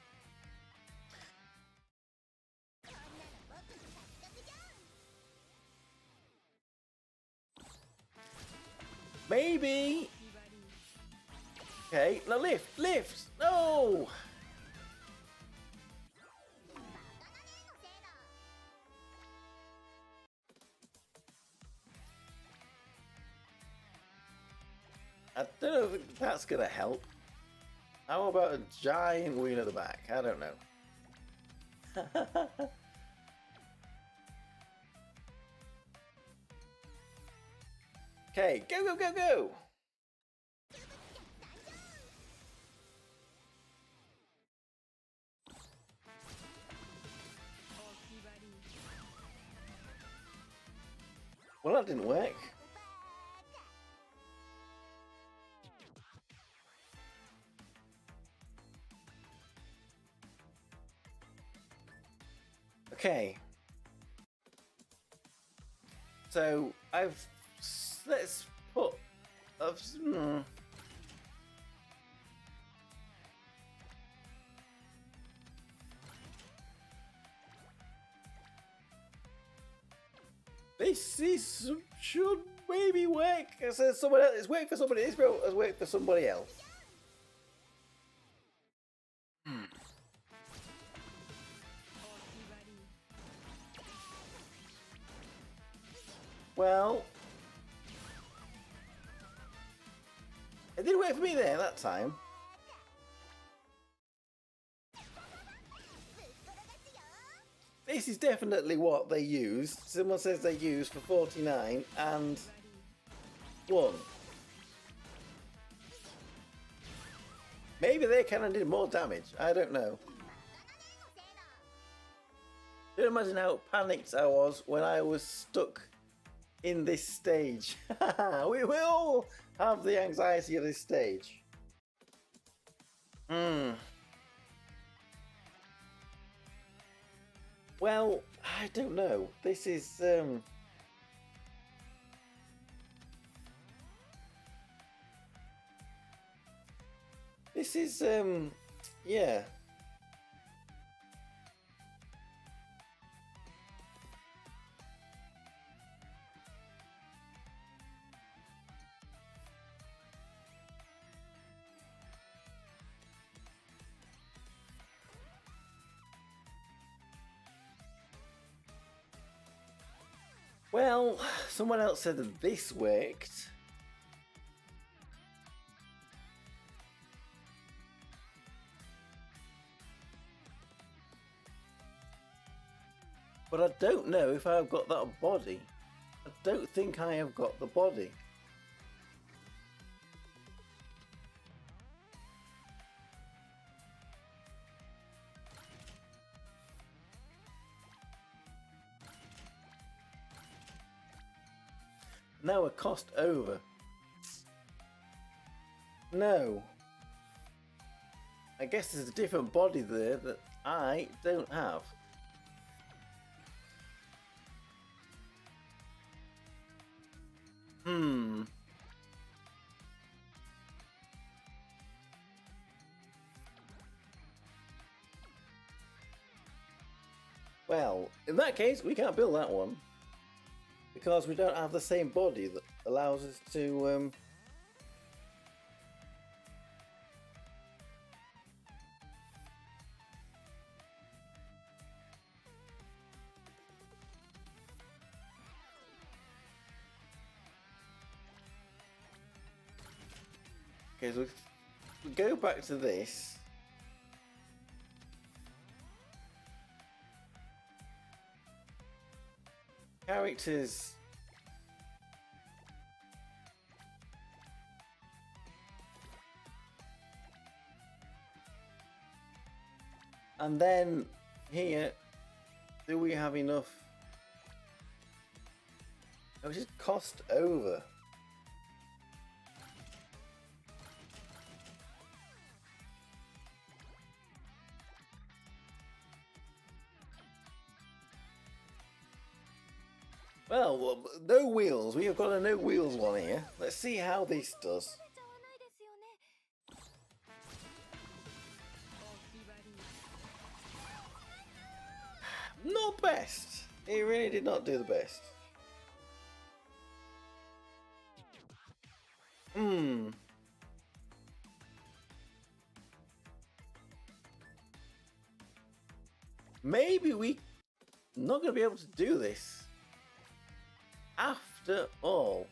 Maybe. Okay, now lift, lift. No. I don't know if that's gonna help. How about a giant wheel at the back? I don't know. Okay, go, go, go, go! Well, that didn't work. Okay. So let's put this should maybe work. So someone else. It's worked for somebody. Israel has worked for somebody else. Well, it did work for me there that time. This is definitely what they used. Someone says they used for 49 and 1. Maybe they kind of did more damage. I don't know. Don't imagine how panicked I was when I was stuck in this stage. We will have the anxiety of this stage. Well, I don't know. This is yeah. Well, someone else said that this worked. But I don't know if I've got that body. I don't think I have got the body. Now a cost over. No. I guess there's a different body there that I don't have. Well, in that case, we can't build that one. Because we don't have the same body that allows us to... Okay, so we go back to this. Characters. And then here, do we have enough? Oh, just cost over. Well, no wheels. We have got a no wheels one here. Let's see how this does. Not best. It really did not do the best. Maybe we're not going to be able to do this. After all.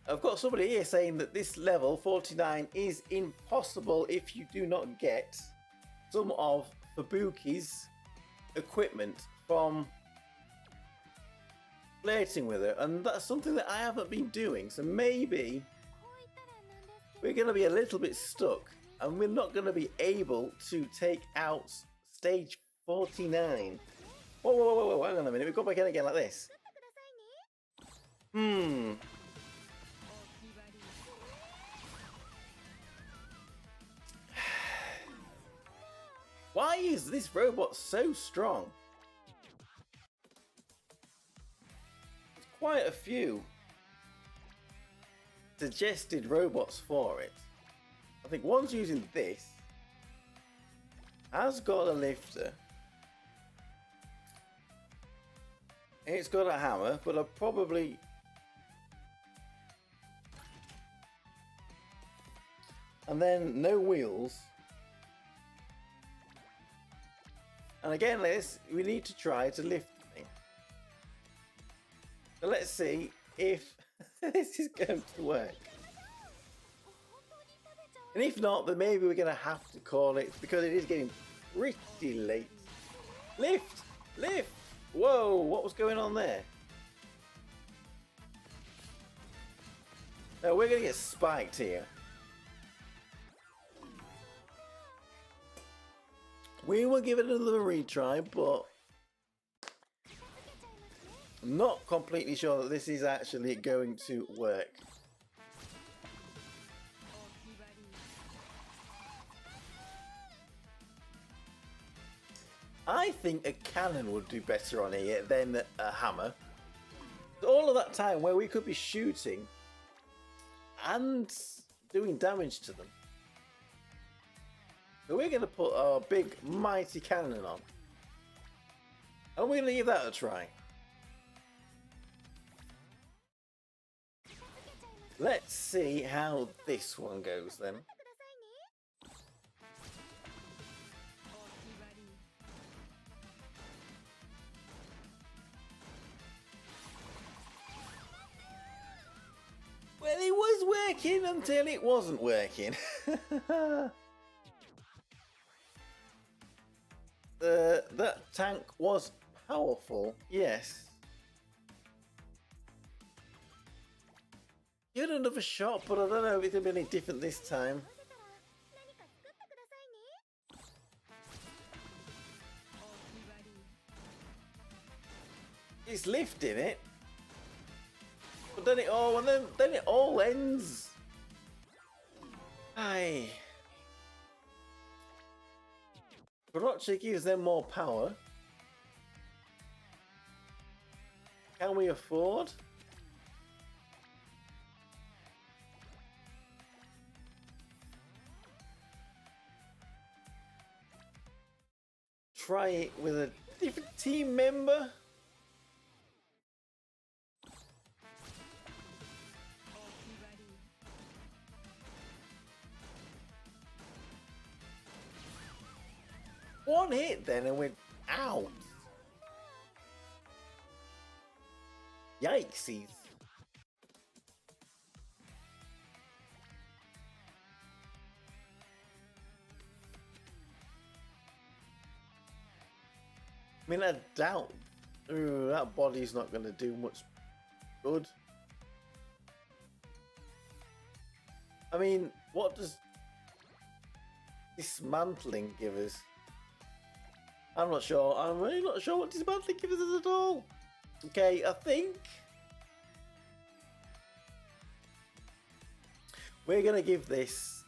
I've got somebody here saying that this level 49 is impossible if you do not get some of Fubuki's equipment from flirting with her, and that's something that I haven't been doing, so maybe we're going to be a little bit stuck and we're not going to be able to take out stage 49. Whoa, hang on a minute, we go back in again like this. Why is this robot so strong? There's quite a few suggested robots for it. I think one's using this, has got a lifter, it's got a hammer, but I probably... And then no wheels. And again, we need to try to lift the thing. So let's see if this is going to work. And if not, then maybe we're going to have to call it, because it is getting pretty late. Lift! Lift! Whoa, what was going on there? No, we're going to get spiked here. We will give it another retry, but I'm not completely sure that this is actually going to work. I think a cannon would do better on here than a hammer. All of that time where we could be shooting and doing damage to them. So we're going to put our big mighty cannon on. And we're going to give that a try. Let's see how this one goes then. Well, it was working until it wasn't working. That tank was powerful, yes. Give it another shot, but I don't know if it's going to be any different this time. It's lifting it. done it all, and then it all ends. Aye. Production gives them more power. Can we afford? Try it with a different team member. One hit then and we're out. Yikesies. I mean, I doubt that body's not going to do much good. I mean, what does dismantling give us? I'm not sure. I'm really not sure what dismantling gives us at all. Okay, I think we're going to give this...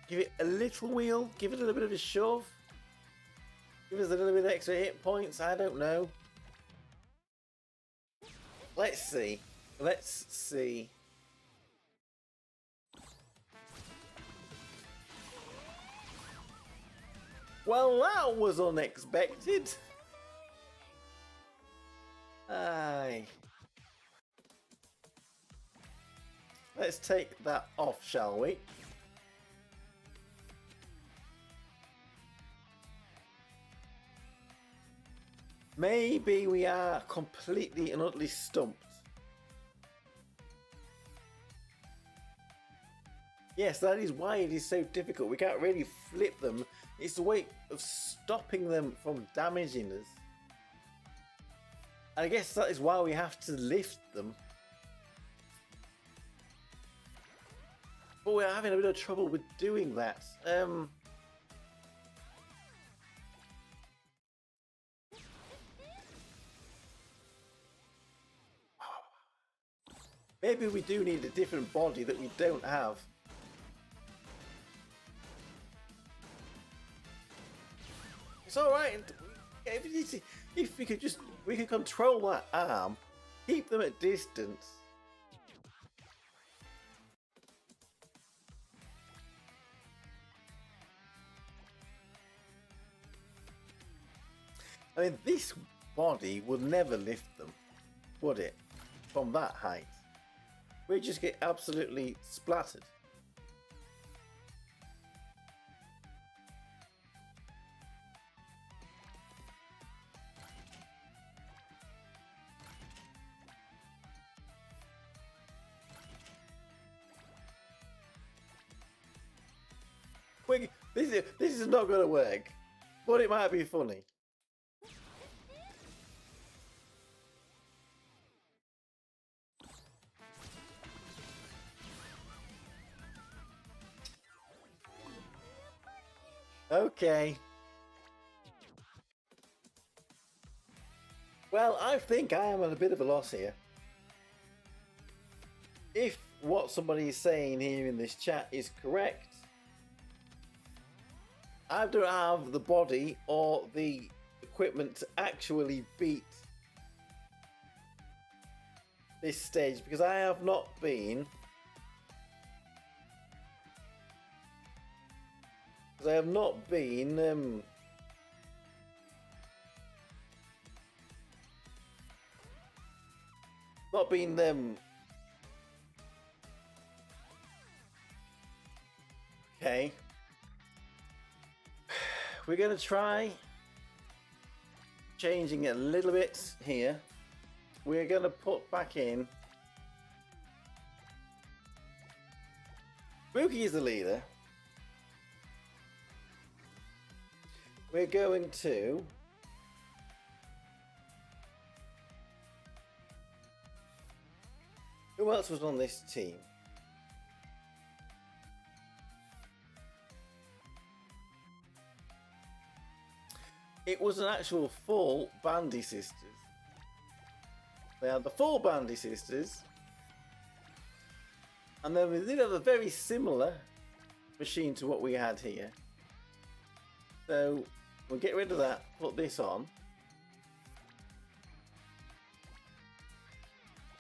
Give it a little wheel, give it a little bit of a shove, give us a little bit of extra hit points, I don't know. Let's see. Let's see. Well, that was unexpected. Aye. Let's take that off, shall we? Maybe we are completely and utterly stumped. Yes, that is why it is so difficult. We can't really flip them. It's the way of stopping them from damaging us. And I guess that is why we have to lift them. But we're having a bit of trouble with doing that. Maybe we do need a different body that we don't have. It's alright. If we could we could control that arm, keep them at distance. I mean, this body would never lift them, would it? From that height. We just get absolutely splattered. This is not going to work, but it might be funny. Okay. Well, I think I am at a bit of a loss here. If what somebody is saying here in this chat is correct, I don't have the body or the equipment to actually beat this stage because I have not been... Because I have not been okay. We're going to try changing it a little bit here. We're going to put back in Mookie is the leader. We're going to Who else was on this team? It was an actual full Bandy Sisters. They had the full Bandy Sisters. And then we did have a very similar machine to what we had here. So we'll get rid of that, put this on.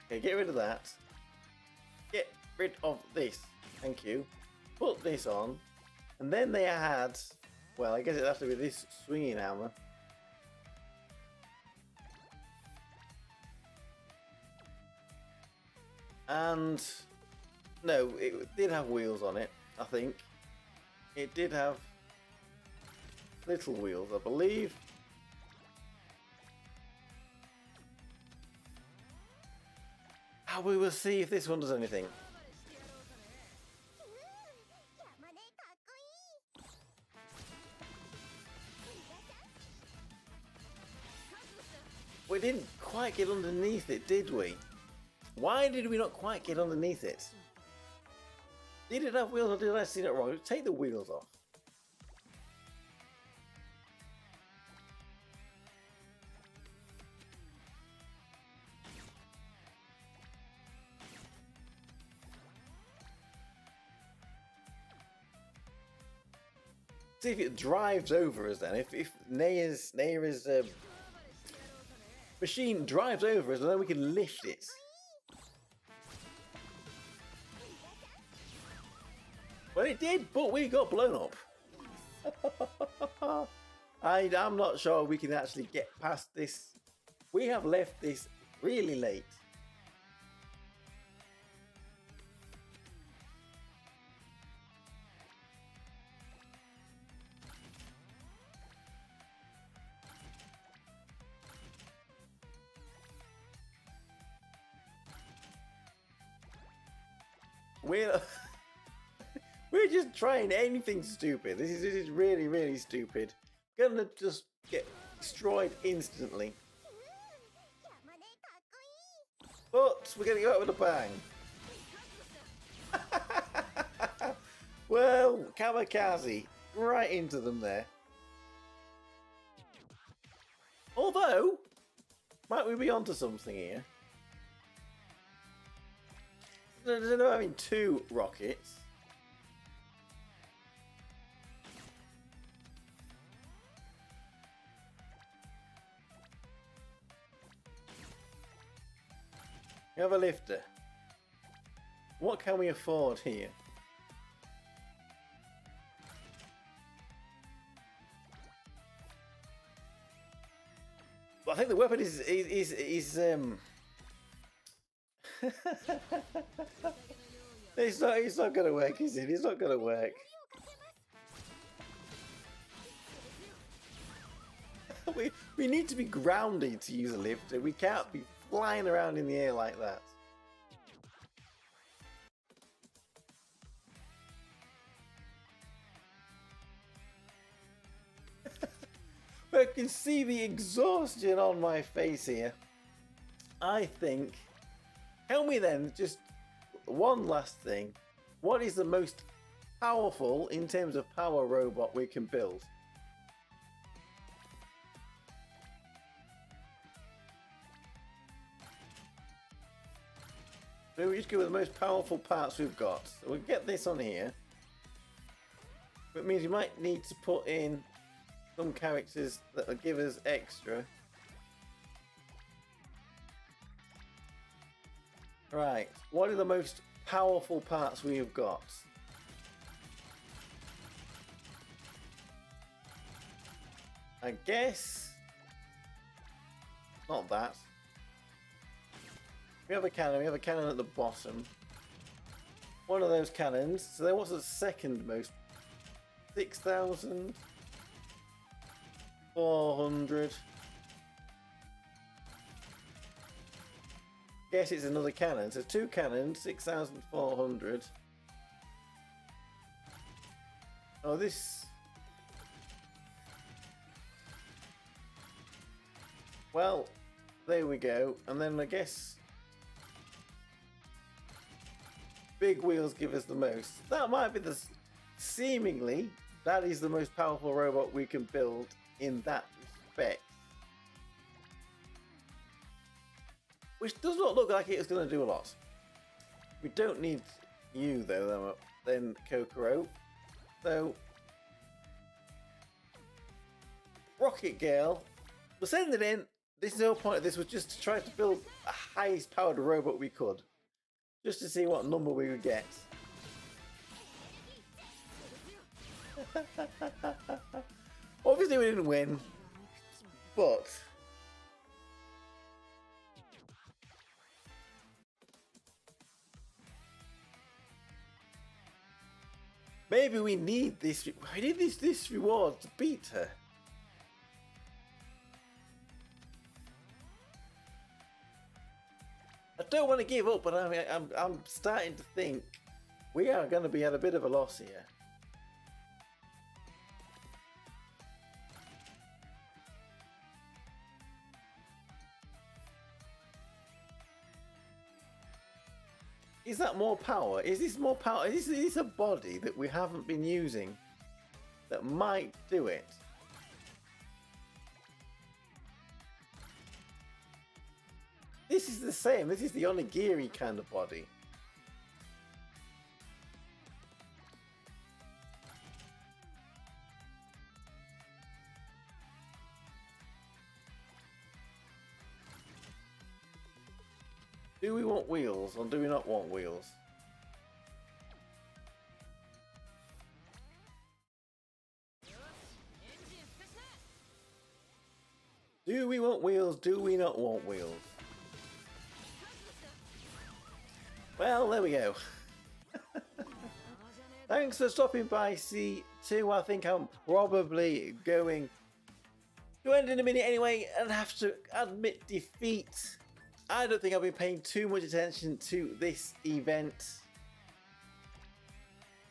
Okay, get rid of that. Get rid of this. Thank you. Put this on. And then they had, well, I guess it'd have to be this swinging hammer. And no, it did have wheels on it, I think. It did have little wheels, I believe. We will see if this one does anything. We didn't quite get underneath it, did we? Why did we not quite get underneath it? Did it have wheels or did I see it wrong? Take the wheels off. See if it drives over us then. If Naya's machine drives over us, and then we can lift it. Well, it did, but we got blown up. I'm not sure we can actually get past this. We have left this really late. We're just trying anything stupid. This is really, really stupid. Gonna just get destroyed instantly. But we're gonna go out with a bang. Well, kamikaze right into them there. Although, might we be onto something here? There's no having two rockets. We have a lifter. What can we afford here? Well, I think the weapon is it's not gonna work, is it? It's not gonna work. we need to be grounded to use a lifter. We can't be flying around in the air like that. I can see the exhaustion on my face here. I think, tell me then, just one last thing. What is the most powerful in terms of power robot we can build? So we just go with the most powerful parts we've got. So we'll get this on here. But it means we might need to put in some characters that will give us extra. Right, what are the most powerful parts we have got? I guess not that. We have a cannon at the bottom. One of those cannons. So then what's the second most? 6,400. Guess it's another cannon. So two cannons, 6,400. Oh, this. Well, there we go. And then I guess big wheels give us the most. That might be the seemingly that is the most powerful robot we can build in that respect. Which does not look like it's going to do a lot. We don't need you though, then Kokoro. So, Rocket Girl, we'll send it in. This is the whole point of this, was just to try to build a highest powered robot we could. Just to see what number we would get. Obviously we didn't win, but maybe we need this. We need this reward to beat her. I don't want to give up, but I'm starting to think we are going to be at a bit of a loss here. Is that more power? Is this more power? Is this a body that we haven't been using that might do it? This is the same. This is the onigiri kind of body. Do we want wheels or do we not want wheels? Do we want wheels? Do we not want wheels? Well, there we go. Thanks for stopping by, C2. I think I'm probably going to end in a minute anyway and have to admit defeat. I don't think I've been paying too much attention to this event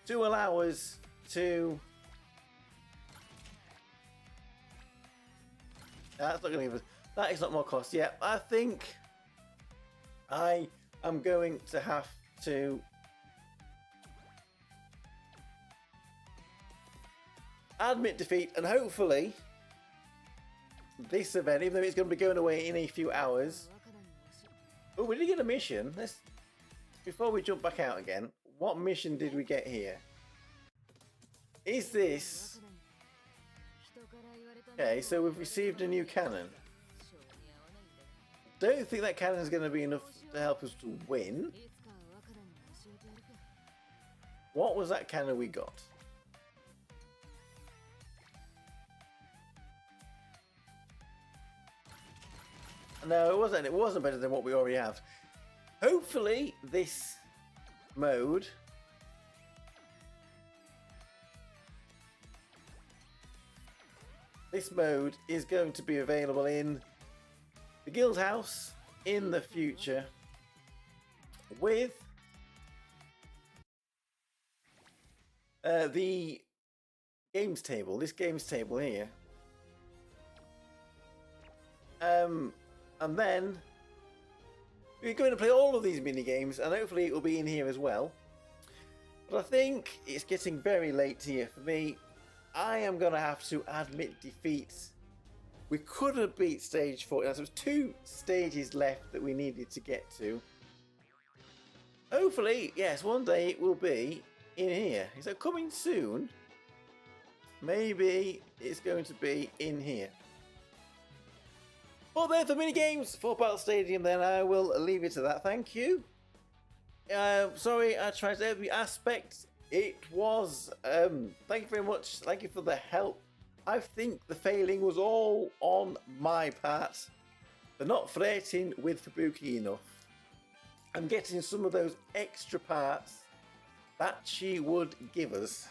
to allow us to... That's not going to give us... That is not more cost. Yeah, I think I am going to have to admit defeat, and hopefully this event, even though it's going to be going away in a few hours... Oh, we did get a mission. Let's, before we jump back out again, what mission did we get here? Is this... Okay, so we've received a new cannon. Don't think that cannon is going to be enough to help us to win. What was that cannon we got? No, it wasn't. It wasn't better than what we already have. Hopefully, this mode is going to be available in the guild house in the future with the games table. This games table here. And then we're going to play all of these mini games, and hopefully it will be in here as well. But I think it's getting very late here for me. I am going to have to admit defeat. We could have beat stage 4. There was 2 stages left that we needed to get to. Hopefully, yes, one day it will be in here. Is that coming soon? Maybe it's going to be in here. Well, there for mini games for Battle Stadium. Then I will leave it to that. Thank you. Sorry, I tried every aspect. It was. Thank you very much. Thank you for the help. I think the failing was all on my part for not flirting with Fubuki enough. I'm getting some of those extra parts that she would give us.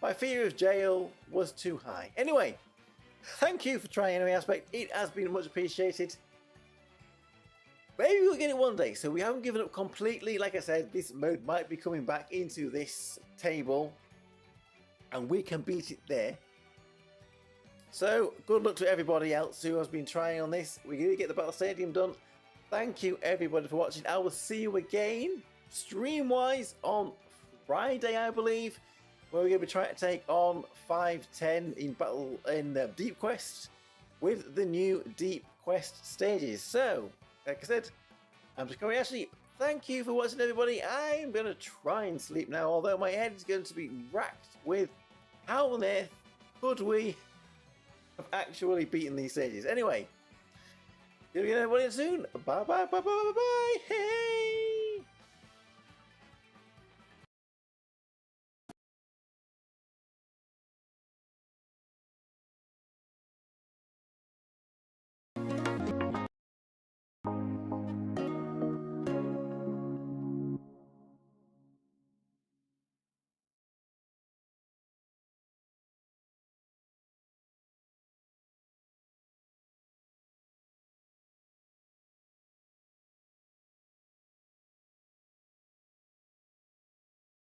My fear of jail was too high. Anyway, thank you for trying every aspect. It has been much appreciated. Maybe we'll get it one day, so we haven't given up completely. Like I said, this mode might be coming back into this table, and we can beat it there. So, good luck to everybody else who has been trying on this. We're going to get the Battle Stadium done thank you everybody for watching. I will see you again, stream-wise, on Friday, I believe, where we're going to be trying to take on 510 in battle in Deep Quest with the new Deep Quest stages. So, like I said, I'm Tokkuri Yashi. Thank you for watching, everybody. I'm going to try and sleep now, although my head is going to be racked with how on earth could we have actually beaten these stages. Anyway, see you again, everybody, soon. Bye, bye, bye, bye, bye, bye. Hey!